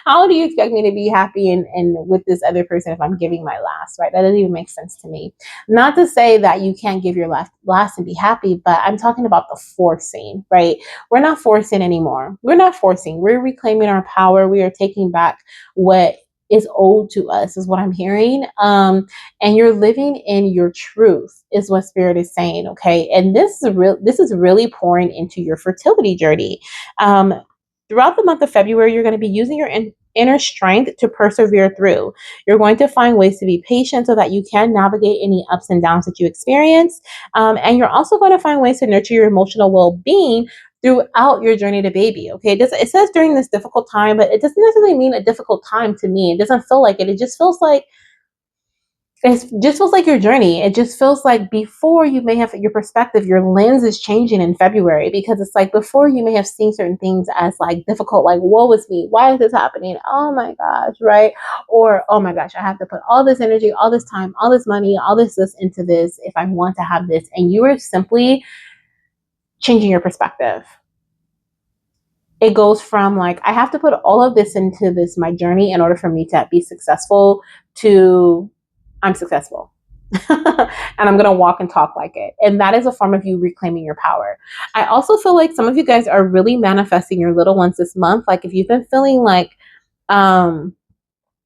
How do you expect me to be happy and with this other person if I'm giving my last, right? That doesn't even make sense to me. Not to say that you can't give your last and be happy, but I'm talking about the forcing, right? We're not forcing anymore. We're not forcing. We're reclaiming our power. We are taking back what is owed to us, is what I'm hearing. And you're living in your truth, is what spirit is saying. Okay. And this is really pouring into your fertility journey. Throughout the month of February, you're going to be using your inner strength to persevere through. You're going to find ways to be patient so that you can navigate any ups and downs that you experience. And you're also going to find ways to nurture your emotional well-being throughout your journey to baby. Okay. It says during this difficult time, but it doesn't necessarily mean a difficult time to me. It doesn't feel like it. It just feels like your journey. It just feels like before you may have your perspective, your lens is changing in February, because it's like before you may have seen certain things as like difficult, like woe is me, why is this happening? Oh my gosh, right? Or oh my gosh, I have to put all this energy, all this time, all this money, all this into this if I want to have this. And you are simply changing your perspective. it goes from like, I have to put all of this into this, my journey, in order for me to be successful, to I'm successful. And I'm going to walk and talk like it. And that is a form of you reclaiming your power. I also feel like some of you guys are really manifesting your little ones this month. Like if you've been feeling like, um,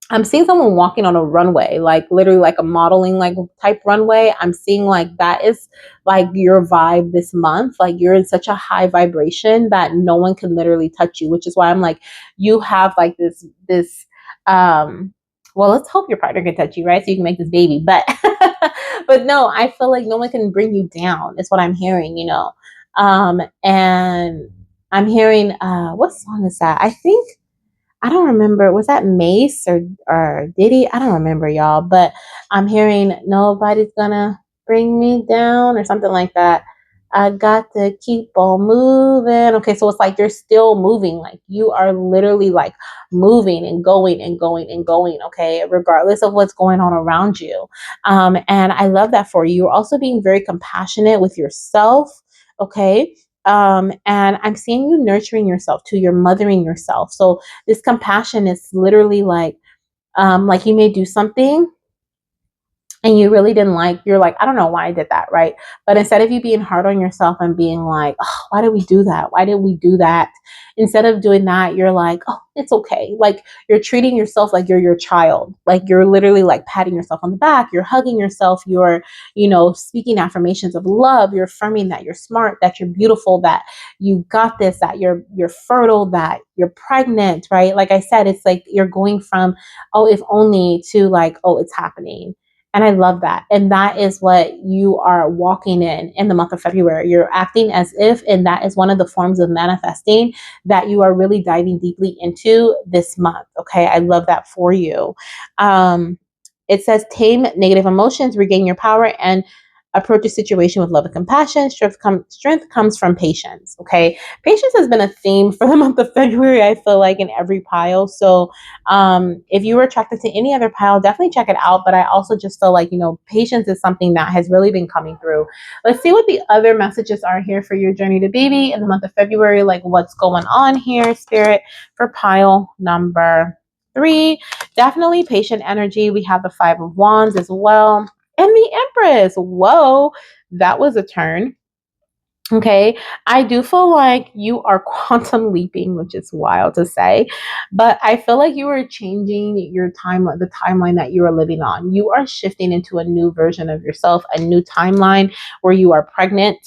I'm seeing someone walking on a runway, like literally like a modeling like type runway. I'm seeing like that is like your vibe this month. Like you're in such a high vibration that no one can literally touch you, which is why I'm like, you have like um, well, let's hope your partner can touch you, right? So you can make this baby. But, but no, I feel like no one can bring you down, is what I'm hearing, you know? And I'm hearing, what song is that? I don't remember. Was that Mace or Diddy? I don't remember, y'all. But I'm hearing nobody's gonna bring me down or something like that. I got to keep on moving. Okay, so it's like you're still moving. Like you are literally like moving and going and going and going. Okay, regardless of what's going on around you. And I love that for you. You're also being very compassionate with yourself. Okay. And I'm seeing you nurturing yourself too. You're mothering yourself. So this compassion is literally like you may do something and you really didn't like, you're like, I don't know why I did that, right? But instead of you being hard on yourself and being like, oh, why did we do that? Why did we do that? Instead of doing that, you're like, oh, it's okay. Like you're treating yourself like you're your child. Like you're literally like patting yourself on the back. You're hugging yourself. You're, you know, speaking affirmations of love. You're affirming that you're smart, that you're beautiful, that you got this, that you're fertile, that you're pregnant, right? Like I said, it's like you're going from, oh, if only, to like, oh, it's happening. And I love that. And that is what you are walking in the month of February. You're acting as if, and that is one of the forms of manifesting that you are really diving deeply into this month. Okay. I love that for you. It says tame negative emotions, regain your power, and approach a situation with love and compassion. Strength comes from patience. Okay. Patience has been a theme for the month of February, I feel like, in every pile. So if you were attracted to any other pile, definitely check it out. But I also just feel like, you know, patience is something that has really been coming through. Let's see what the other messages are here for your journey to baby in the month of February. Like what's going on here, Spirit, for pile number 3. Definitely patient energy. We have the 5 of Wands as well. And the Empress. Whoa, that was a turn. Okay, I do feel like you are quantum leaping, which is wild to say, but I feel like you are changing your timeline, the timeline that you are living on. You are shifting into a new version of yourself, a new timeline where you are pregnant,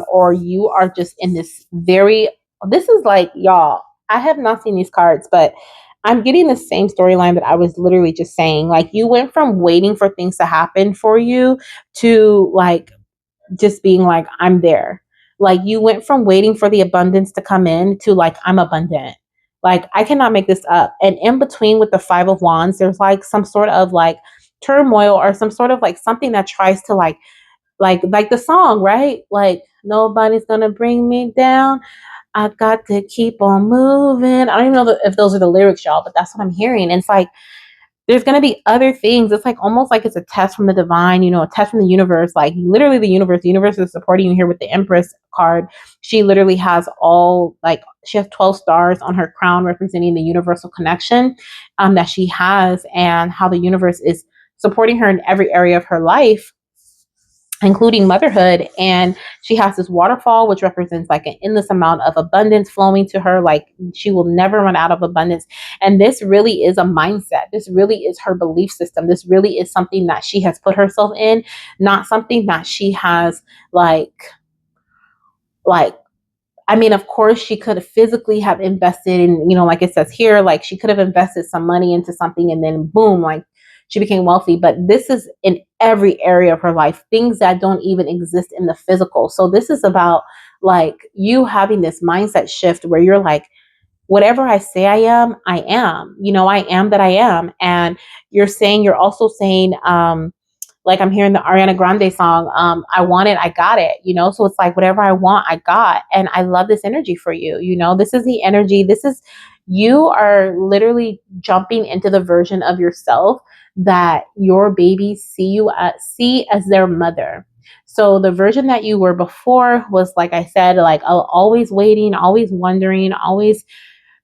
or you are just in this very, this is like, y'all, I have not seen these cards, but I'm getting the same storyline that I was literally just saying. Like you went from waiting for things to happen for you to like just being like, I'm there. Like you went from waiting for the abundance to come in to like, I'm abundant. Like I cannot make this up. And in between with the 5 of Wands, there's like some sort of like turmoil or some sort of like something that tries to like the song, right? Like nobody's gonna bring me down. I got to keep on moving. I don't even know if those are the lyrics, y'all, but that's what I'm hearing. And it's like there's going to be other things. It's like almost like it's a test from the divine, you know, a test from the universe. Like literally the universe is supporting you here with the Empress card. She literally has she has 12 stars on her crown representing the universal connection that she has, and how the universe is supporting her in every area of her life, including motherhood. And she has this waterfall, which represents like an endless amount of abundance flowing to her. Like she will never run out of abundance. And this really is a mindset. This really is her belief system. This really is something that she has put herself in, not something that she has like I mean, of course, she could have physically have invested in, you know, like it says here, like she could have invested some money into something and then boom, like she became wealthy. But this is in every area of her life, things that don't even exist in the physical. So this is about like you having this mindset shift where you're like, whatever I say I am, you know, I am that I am. And you're also saying, like I'm hearing the Ariana Grande song, I want it, I got it, you know? So it's like whatever I want, I got. And I love this energy for you. You know, this is the energy. This is You are literally jumping into the version of yourself that your babies see as their mother. So the version that you were before was, like I said, like always waiting, always wondering, always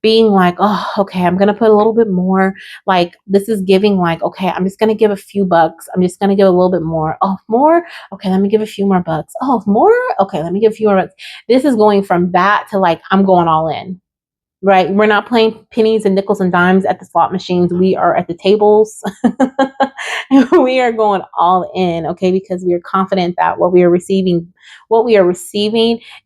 being like, oh, okay, I'm gonna put a little bit more. Like this is giving like, okay, I'm just gonna give a few bucks. I'm just gonna give a little bit more. Oh, more? Okay, let me give a few more bucks. Oh, more? Okay, let me give a few more bucks. This is going from that to like, I'm going all in. Right. We're not playing pennies and nickels and dimes at the slot machines. We are at the tables. And we are going all in, okay, because we are confident that what we are receiving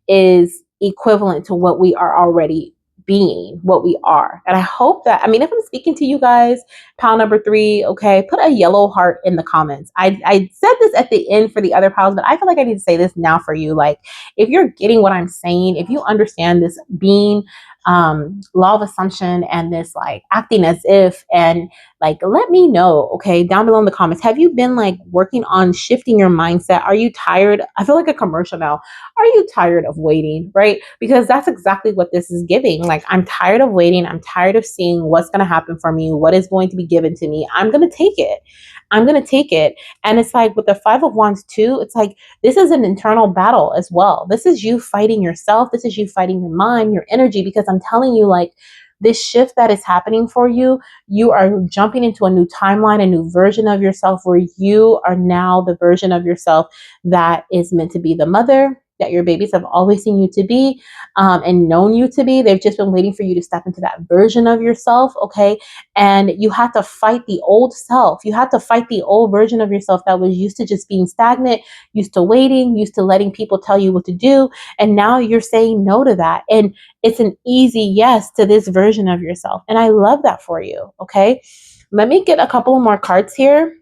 is equivalent to what we are already being, what we are. And I hope that, I mean, if I'm speaking to you guys, pile number 3, okay, put a yellow heart in the comments. I said this at the end for the other piles, but I feel like I need to say this now for you. Like, if you're getting what I'm saying, if you understand this being law of assumption and this like acting as if, and like let me know, okay, down below in the comments, have you been like working on shifting your mindset? Are you tired? I feel like a commercial now. Are you tired of waiting? Right? Because that's exactly what this is giving. Like, I'm tired of waiting. I'm tired of seeing what's going to happen for me, what is going to be given to me. I'm going to take it. I'm going to take it. And it's like with the 5 of Wands too, it's like this is an internal battle as well. This is you fighting yourself. This is you fighting your mind, your energy, because I'm telling you, like, this shift that is happening for you, you are jumping into a new timeline, a new version of yourself where you are now the version of yourself that is meant to be the mother that your babies have always seen you to be, and known you to be. They've just been waiting for you to step into that version of yourself, okay? And you had to fight the old self. You had to fight the old version of yourself that was used to just being stagnant, used to waiting, used to letting people tell you what to do. And now you're saying no to that. And it's an easy yes to this version of yourself. And I love that for you, okay? Let me get a couple more cards here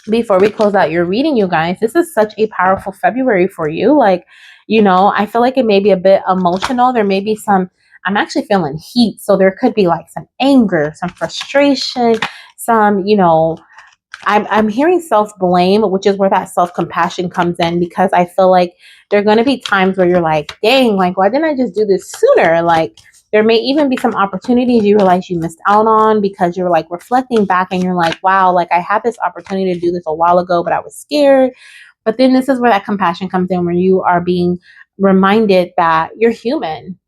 before we close out your reading, you guys. This is such a powerful February for you. Like, I feel like it may be a bit emotional. There may be I'm actually feeling heat. So there could be like some anger, some frustration, some, I'm hearing self-blame, which is where that self-compassion comes in, because I feel like there are going to be times where you're like, dang, like, why didn't I just do this sooner? Like, there may even be some opportunities you realize you missed out on because you're like reflecting back and you're like, wow, like I had this opportunity to do this a while ago, but I was scared. But then this is where that compassion comes in, where you are being reminded that you're human.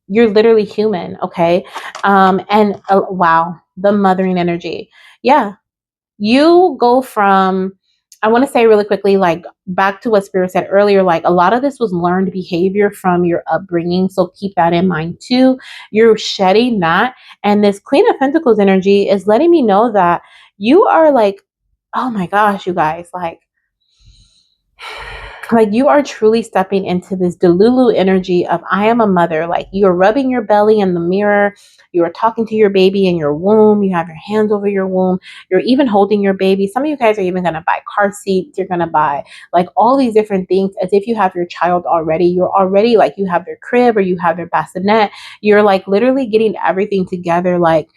You're literally human. Okay. And wow, the mothering energy. Yeah, you go from, I want to say really quickly, like back to what Spirit said earlier, like a lot of this was learned behavior from your upbringing. So keep that in mind too. You're shedding that. And this Queen of Pentacles energy is letting me know that you are like, oh my gosh, you guys, like you are truly stepping into this Delulu energy of I am a mother. Like you're rubbing your belly in the mirror. You are talking to your baby in your womb. You have your hands over your womb. You're even holding your baby. Some of you guys are even going to buy car seats. You're going to buy like all these different things as if you have your child already. You're already like you have their crib or you have their bassinet. You're like literally getting everything together. Like,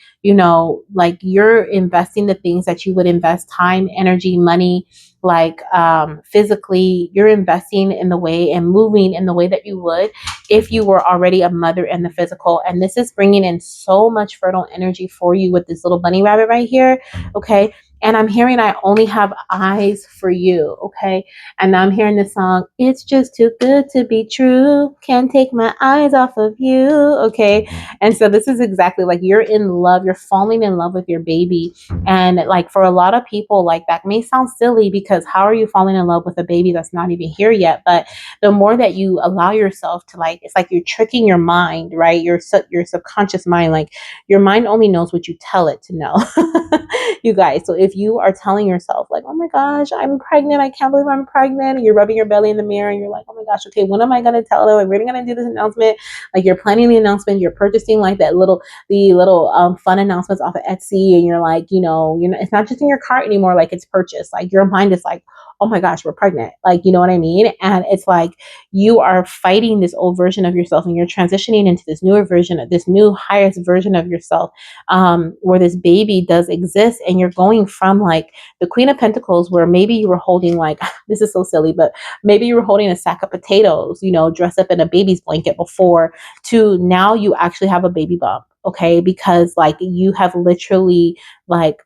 like you're investing the things that you would invest time, energy, money, like physically. You're investing in the way and moving in the way that you would if you were already a mother in the physical. And this is bringing in so much fertile energy for you with this little bunny rabbit right here. Okay. And I'm hearing I only have eyes for you. Okay. And now I'm hearing this song, it's just too good to be true. Can't take my eyes off of you. Okay. And so this is exactly like you're in love. You're falling in love with your baby. And like for a lot of people, like that may sound silly because how are you falling in love with a baby that's not even here yet? But the more that you allow yourself to like, it's like you're tricking your mind, right? Your subconscious mind, like your mind only knows what you tell it to know. You guys. So if you are telling yourself like, oh my gosh, I'm pregnant. I can't believe I'm pregnant. And you're rubbing your belly in the mirror and you're like, oh my gosh, okay, when am I going to tell them? Like, we're going to do this announcement. Like you're planning the announcement. You're purchasing like the little fun announcements off of Etsy. And you're like, it's not just in your cart anymore. Like it's purchased. Like your mind is like, oh my gosh, we're pregnant. Like, you know what I mean? And it's like you are fighting this old version of yourself and you're transitioning into this newer version of this new highest version of yourself, where this baby does exist. And you're going from like the Queen of Pentacles, where maybe you were holding like, this is so silly, but maybe you were holding a sack of potatoes, dressed up in a baby's blanket before, to now you actually have a baby bump. okay? Because like you have literally like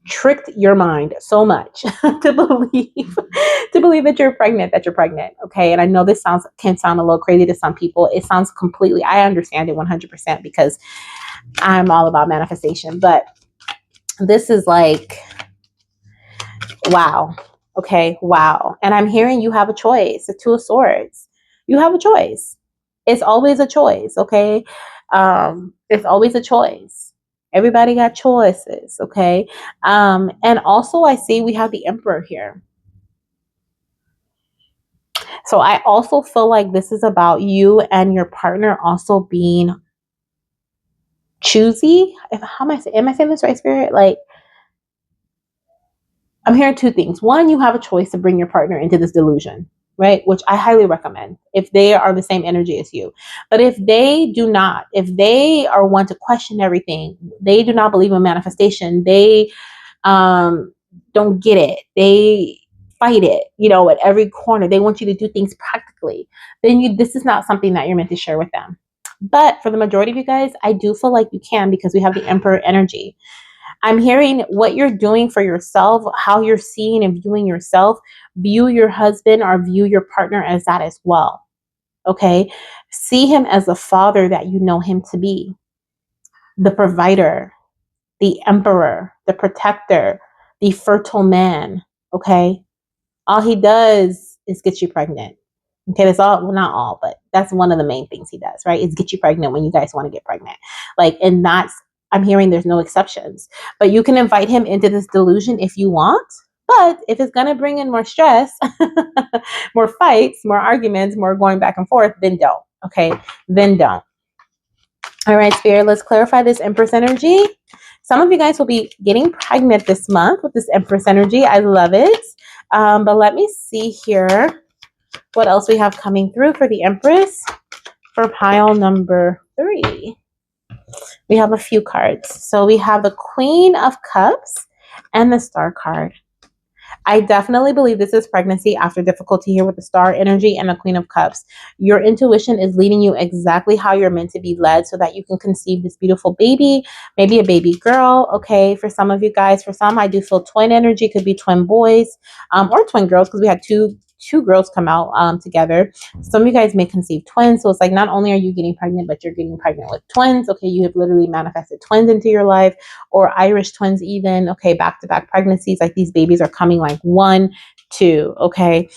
tricked your mind so much to believe that you're pregnant, okay? And I know this can sound a little crazy to some people. It sounds completely, I understand it 100% because I'm all about manifestation, but this is like, wow. Okay, wow. And I'm hearing you have a choice, the Two of Swords. You have a choice. It's always a choice, okay? It's always a choice. Everybody got choices, okay? And also I see we have the Emperor here. So I also feel like this is about you and your partner also being choosy. Am I saying this right, Spirit? Like, I'm hearing two things. One, you have a choice to bring your partner into this delusion, right? Which I highly recommend if they are the same energy as you. But if they do not, if they are one to question everything, they do not believe in manifestation, they don't get it, they fight it, at every corner, they want you to do things practically, then this is not something that you're meant to share with them. But for the majority of you guys, I do feel like you can because we have the Emperor energy. I'm hearing what you're doing for yourself, how you're seeing and viewing yourself. View your husband or view your partner as that as well. Okay. See him as the father that you know him to be, the provider, the emperor, the protector, the fertile man. Okay. All he does is get you pregnant. Okay, that's all. Well, not all, but that's one of the main things he does, right? Is get you pregnant when you guys want to get pregnant. Like, and that's, I'm hearing there's no exceptions. But you can invite him into this delusion if you want. But if it's gonna bring in more stress, more fights, more arguments, more going back and forth, then don't. Okay, then don't. All right, Spirit, let's clarify this Empress energy. Some of you guys will be getting pregnant this month with this Empress energy. I love it. But let me see here what else we have coming through for the Empress for pile number 3. We have a few cards. So we have the Queen of Cups and the Star card. I definitely believe this is pregnancy after difficulty here with the Star energy and the Queen of Cups. Your intuition is leading you exactly how you're meant to be led so that you can conceive this beautiful baby, maybe a baby girl. Okay, for some of you guys, for some, I do feel twin energy, could be twin boys or twin girls because we had two girls come out together. Some of you guys may conceive twins. So it's like not only are you getting pregnant, but you're getting pregnant with twins. Okay, you have literally manifested twins into your life or Irish twins even. Okay, back-to-back pregnancies. Like these babies are coming like 1, 2. Okay.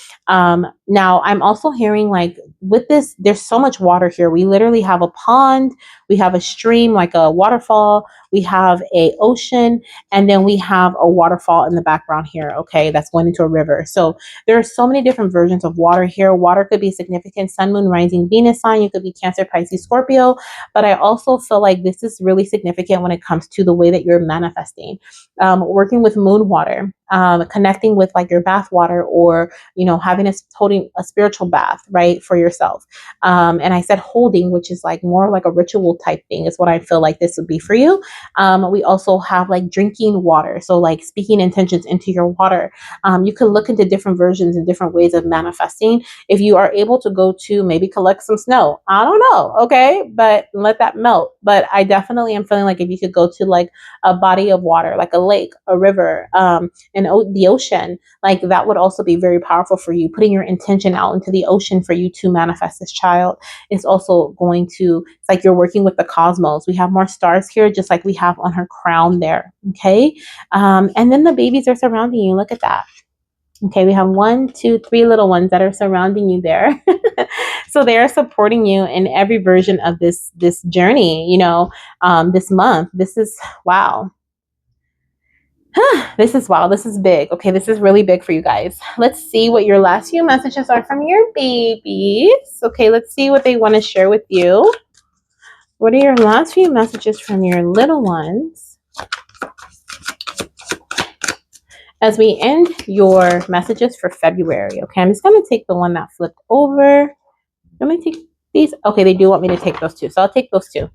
Now I'm also hearing like with this, there's so much water here. We literally have a pond, we have a stream, like a waterfall, we have a ocean, and then we have a waterfall in the background here. Okay, that's going into a river. So there are so many different versions of water here. Water could be significant sun, moon, rising, Venus sign. You could be Cancer, Pisces, Scorpio. But I also feel like this is really significant when it comes to the way that you're manifesting. Working with moon water, connecting with like your bath water, or having holding a spiritual bath, right, for yourself. And I said holding, which is like more like a ritual type thing, is what I feel like this would be for you. We also have like drinking water, so like speaking intentions into your water. You can look into different versions and different ways of manifesting. If you are able to go to maybe collect some snow, I don't know, okay, but let that melt. But I definitely am feeling like if you could go to like a body of water, like a lake, a river, and the ocean, like that would also be very powerful for you. Putting your intention out into the ocean for you to manifest this child is also going to, it's like you're working with the cosmos. We have more stars here, just like we have on her crown there. Okay. And then the babies are surrounding you. Look at that. Okay, we have 1, 2, 3 little ones that are surrounding you there. So they are supporting you in every version of this journey, this month. This is wow. This is wow. This is big. Okay, this is really big for you guys. Let's see what your last few messages are from your babies. Okay, let's see what they want to share with you. What are your last few messages from your little ones as we end your messages for February? Okay, I'm just going to take the one that flipped over. Let me take these? Okay, they do want me to take those two, so I'll take those two.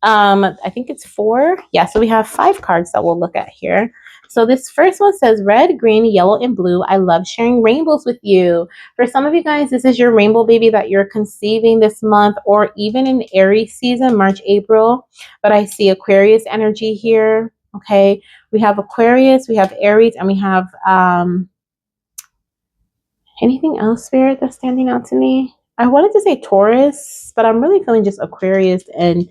I think it's 4. Yeah, so we have 5 cards that we'll look at here. So this first one says red, green, yellow, and blue. I love sharing rainbows with you. For some of you guys, this is your rainbow baby that you're conceiving this month, or even in Aries season, March, April. But I see Aquarius energy here. Okay, we have Aquarius, we have Aries, and we have anything else, Spirit, that's standing out to me? I wanted to say Taurus, but I'm really feeling just Aquarius and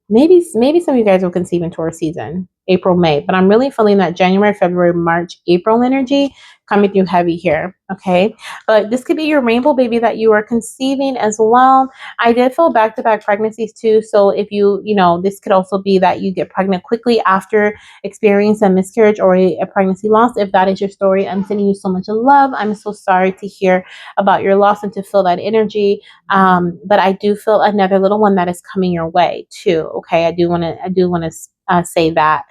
maybe some of you guys will conceive in Taurus season, April, May, but I'm really feeling that January, February, March, April energy coming through heavy here. Okay, but this could be your rainbow baby that you are conceiving as well. I did feel back-to-back pregnancies too, so if this could also be that you get pregnant quickly after experiencing a miscarriage or a pregnancy loss. If that is your story, I'm sending you so much love. I'm so sorry to hear about your loss and to feel that energy. But I do feel another little one that is coming your way too. Okay, I do want to say that.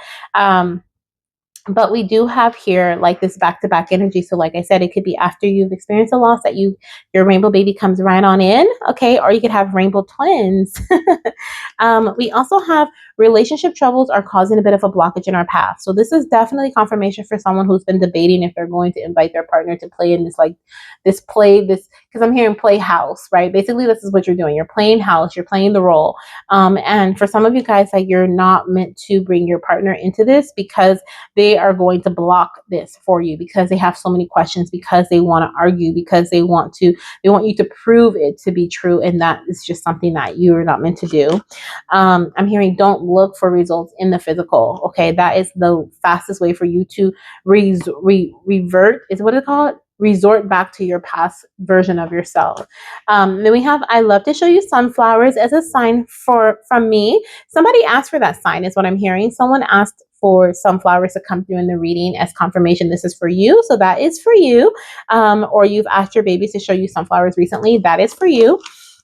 But we do have here like this back-to-back energy. So like I said, it could be after you've experienced a loss that your rainbow baby comes right on in. Okay, or you could have rainbow twins. We also have relationship troubles are causing a bit of a blockage in our path. So this is definitely confirmation for someone who's been debating if they're going to invite their partner to play in this because I'm hearing play house, right? Basically, this is what you're doing. You're playing house, you're playing the role. And for some of you guys, like, you're not meant to bring your partner into this because they are going to block this for you because they have so many questions, because they want to argue, because they want you to prove it to be true, and that is just something that you're not meant to do. I'm hearing don't look for results in the physical. Okay, that is the fastest way for you to revert. Is what it's called. Resort back to your past version of yourself. Then we have I love to show you sunflowers as a sign from me. Somebody asked for that sign, is what I'm hearing. Someone asked for sunflowers to come through in the reading as confirmation this is for you. So that is for you. Or you've asked your babies to show you sunflowers recently. That is for you.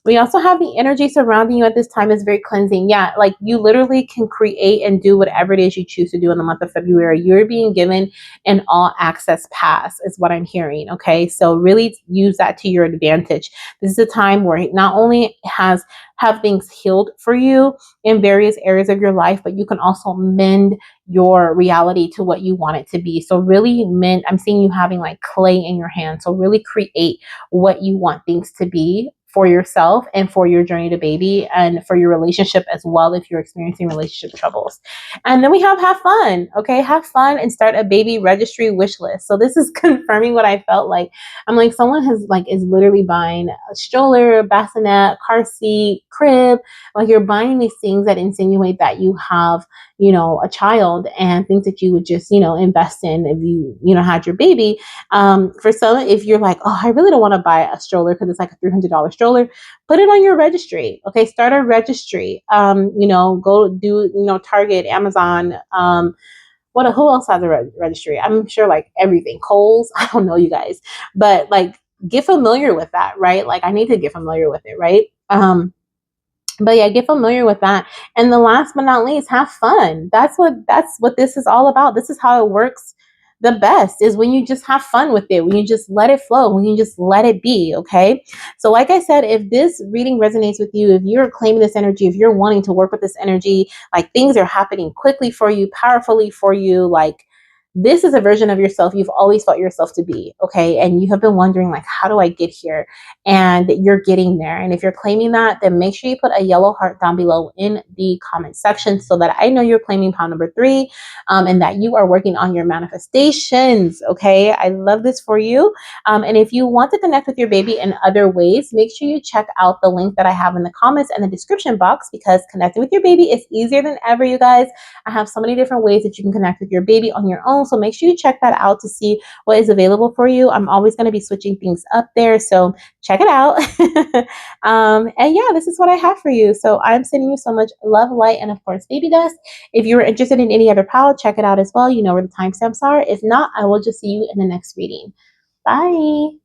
We also have the energy surrounding you at this time is very cleansing. Yeah, like you literally can create and do whatever it is you choose to do in the month of February. You're being given an all access pass, is what I'm hearing. Okay, so really use that to your advantage. This is a time where it not only have things healed for you in various areas of your life, but you can also mend your reality to what you want it to be. So really mend, I'm seeing you having like clay in your hand. So really create what you want things to be for yourself and for your journey to baby and for your relationship as well if you're experiencing relationship troubles. And then we have fun. Okay, have fun and start a baby registry wish list. So this is confirming what I felt like. I'm like, someone is literally buying a stroller, bassinet, car seat, crib. Like, you're buying these things that insinuate that you have a child, and things that you would just invest in if you had your baby. For some, if you're like, oh, I really don't want to buy a stroller because it's like a $300 stroller, put it on your registry. Okay, start a registry. Go do Target, Amazon. Who else has a registry? I'm sure like everything. Kohl's. I don't know, you guys, but like, get familiar with that, right? Like, I need to get familiar with it, right? But yeah, get familiar with that. And the last but not least, have fun. That's what this is all about. This is how it works the best, is when you just have fun with it, when you just let it flow, when you just let it be. Okay. So like I said, if this reading resonates with you, if you're claiming this energy, if you're wanting to work with this energy, like things are happening quickly for you, powerfully for you, like, this is a version of yourself you've always felt yourself to be. Okay. And you have been wondering, like, how do I get here? And you're getting there. And if you're claiming that, then make sure you put a yellow heart down below in the comment section so that I know you're claiming pound number 3, and that you are working on your manifestations. Okay. I love this for you. And if you want to connect with your baby in other ways, make sure you check out the link that I have in the comments and the description box, because connecting with your baby is easier than ever, you guys. I have so many different ways that you can connect with your baby on your own. So make sure you check that out to see what is available for you. I'm always going to be switching things up there. So check it out. And yeah, this is what I have for you. So I'm sending you so much love, light, and of course, baby dust. If you're interested in any other pile, check it out as well. You know where the timestamps are. If not, I will just see you in the next reading. Bye.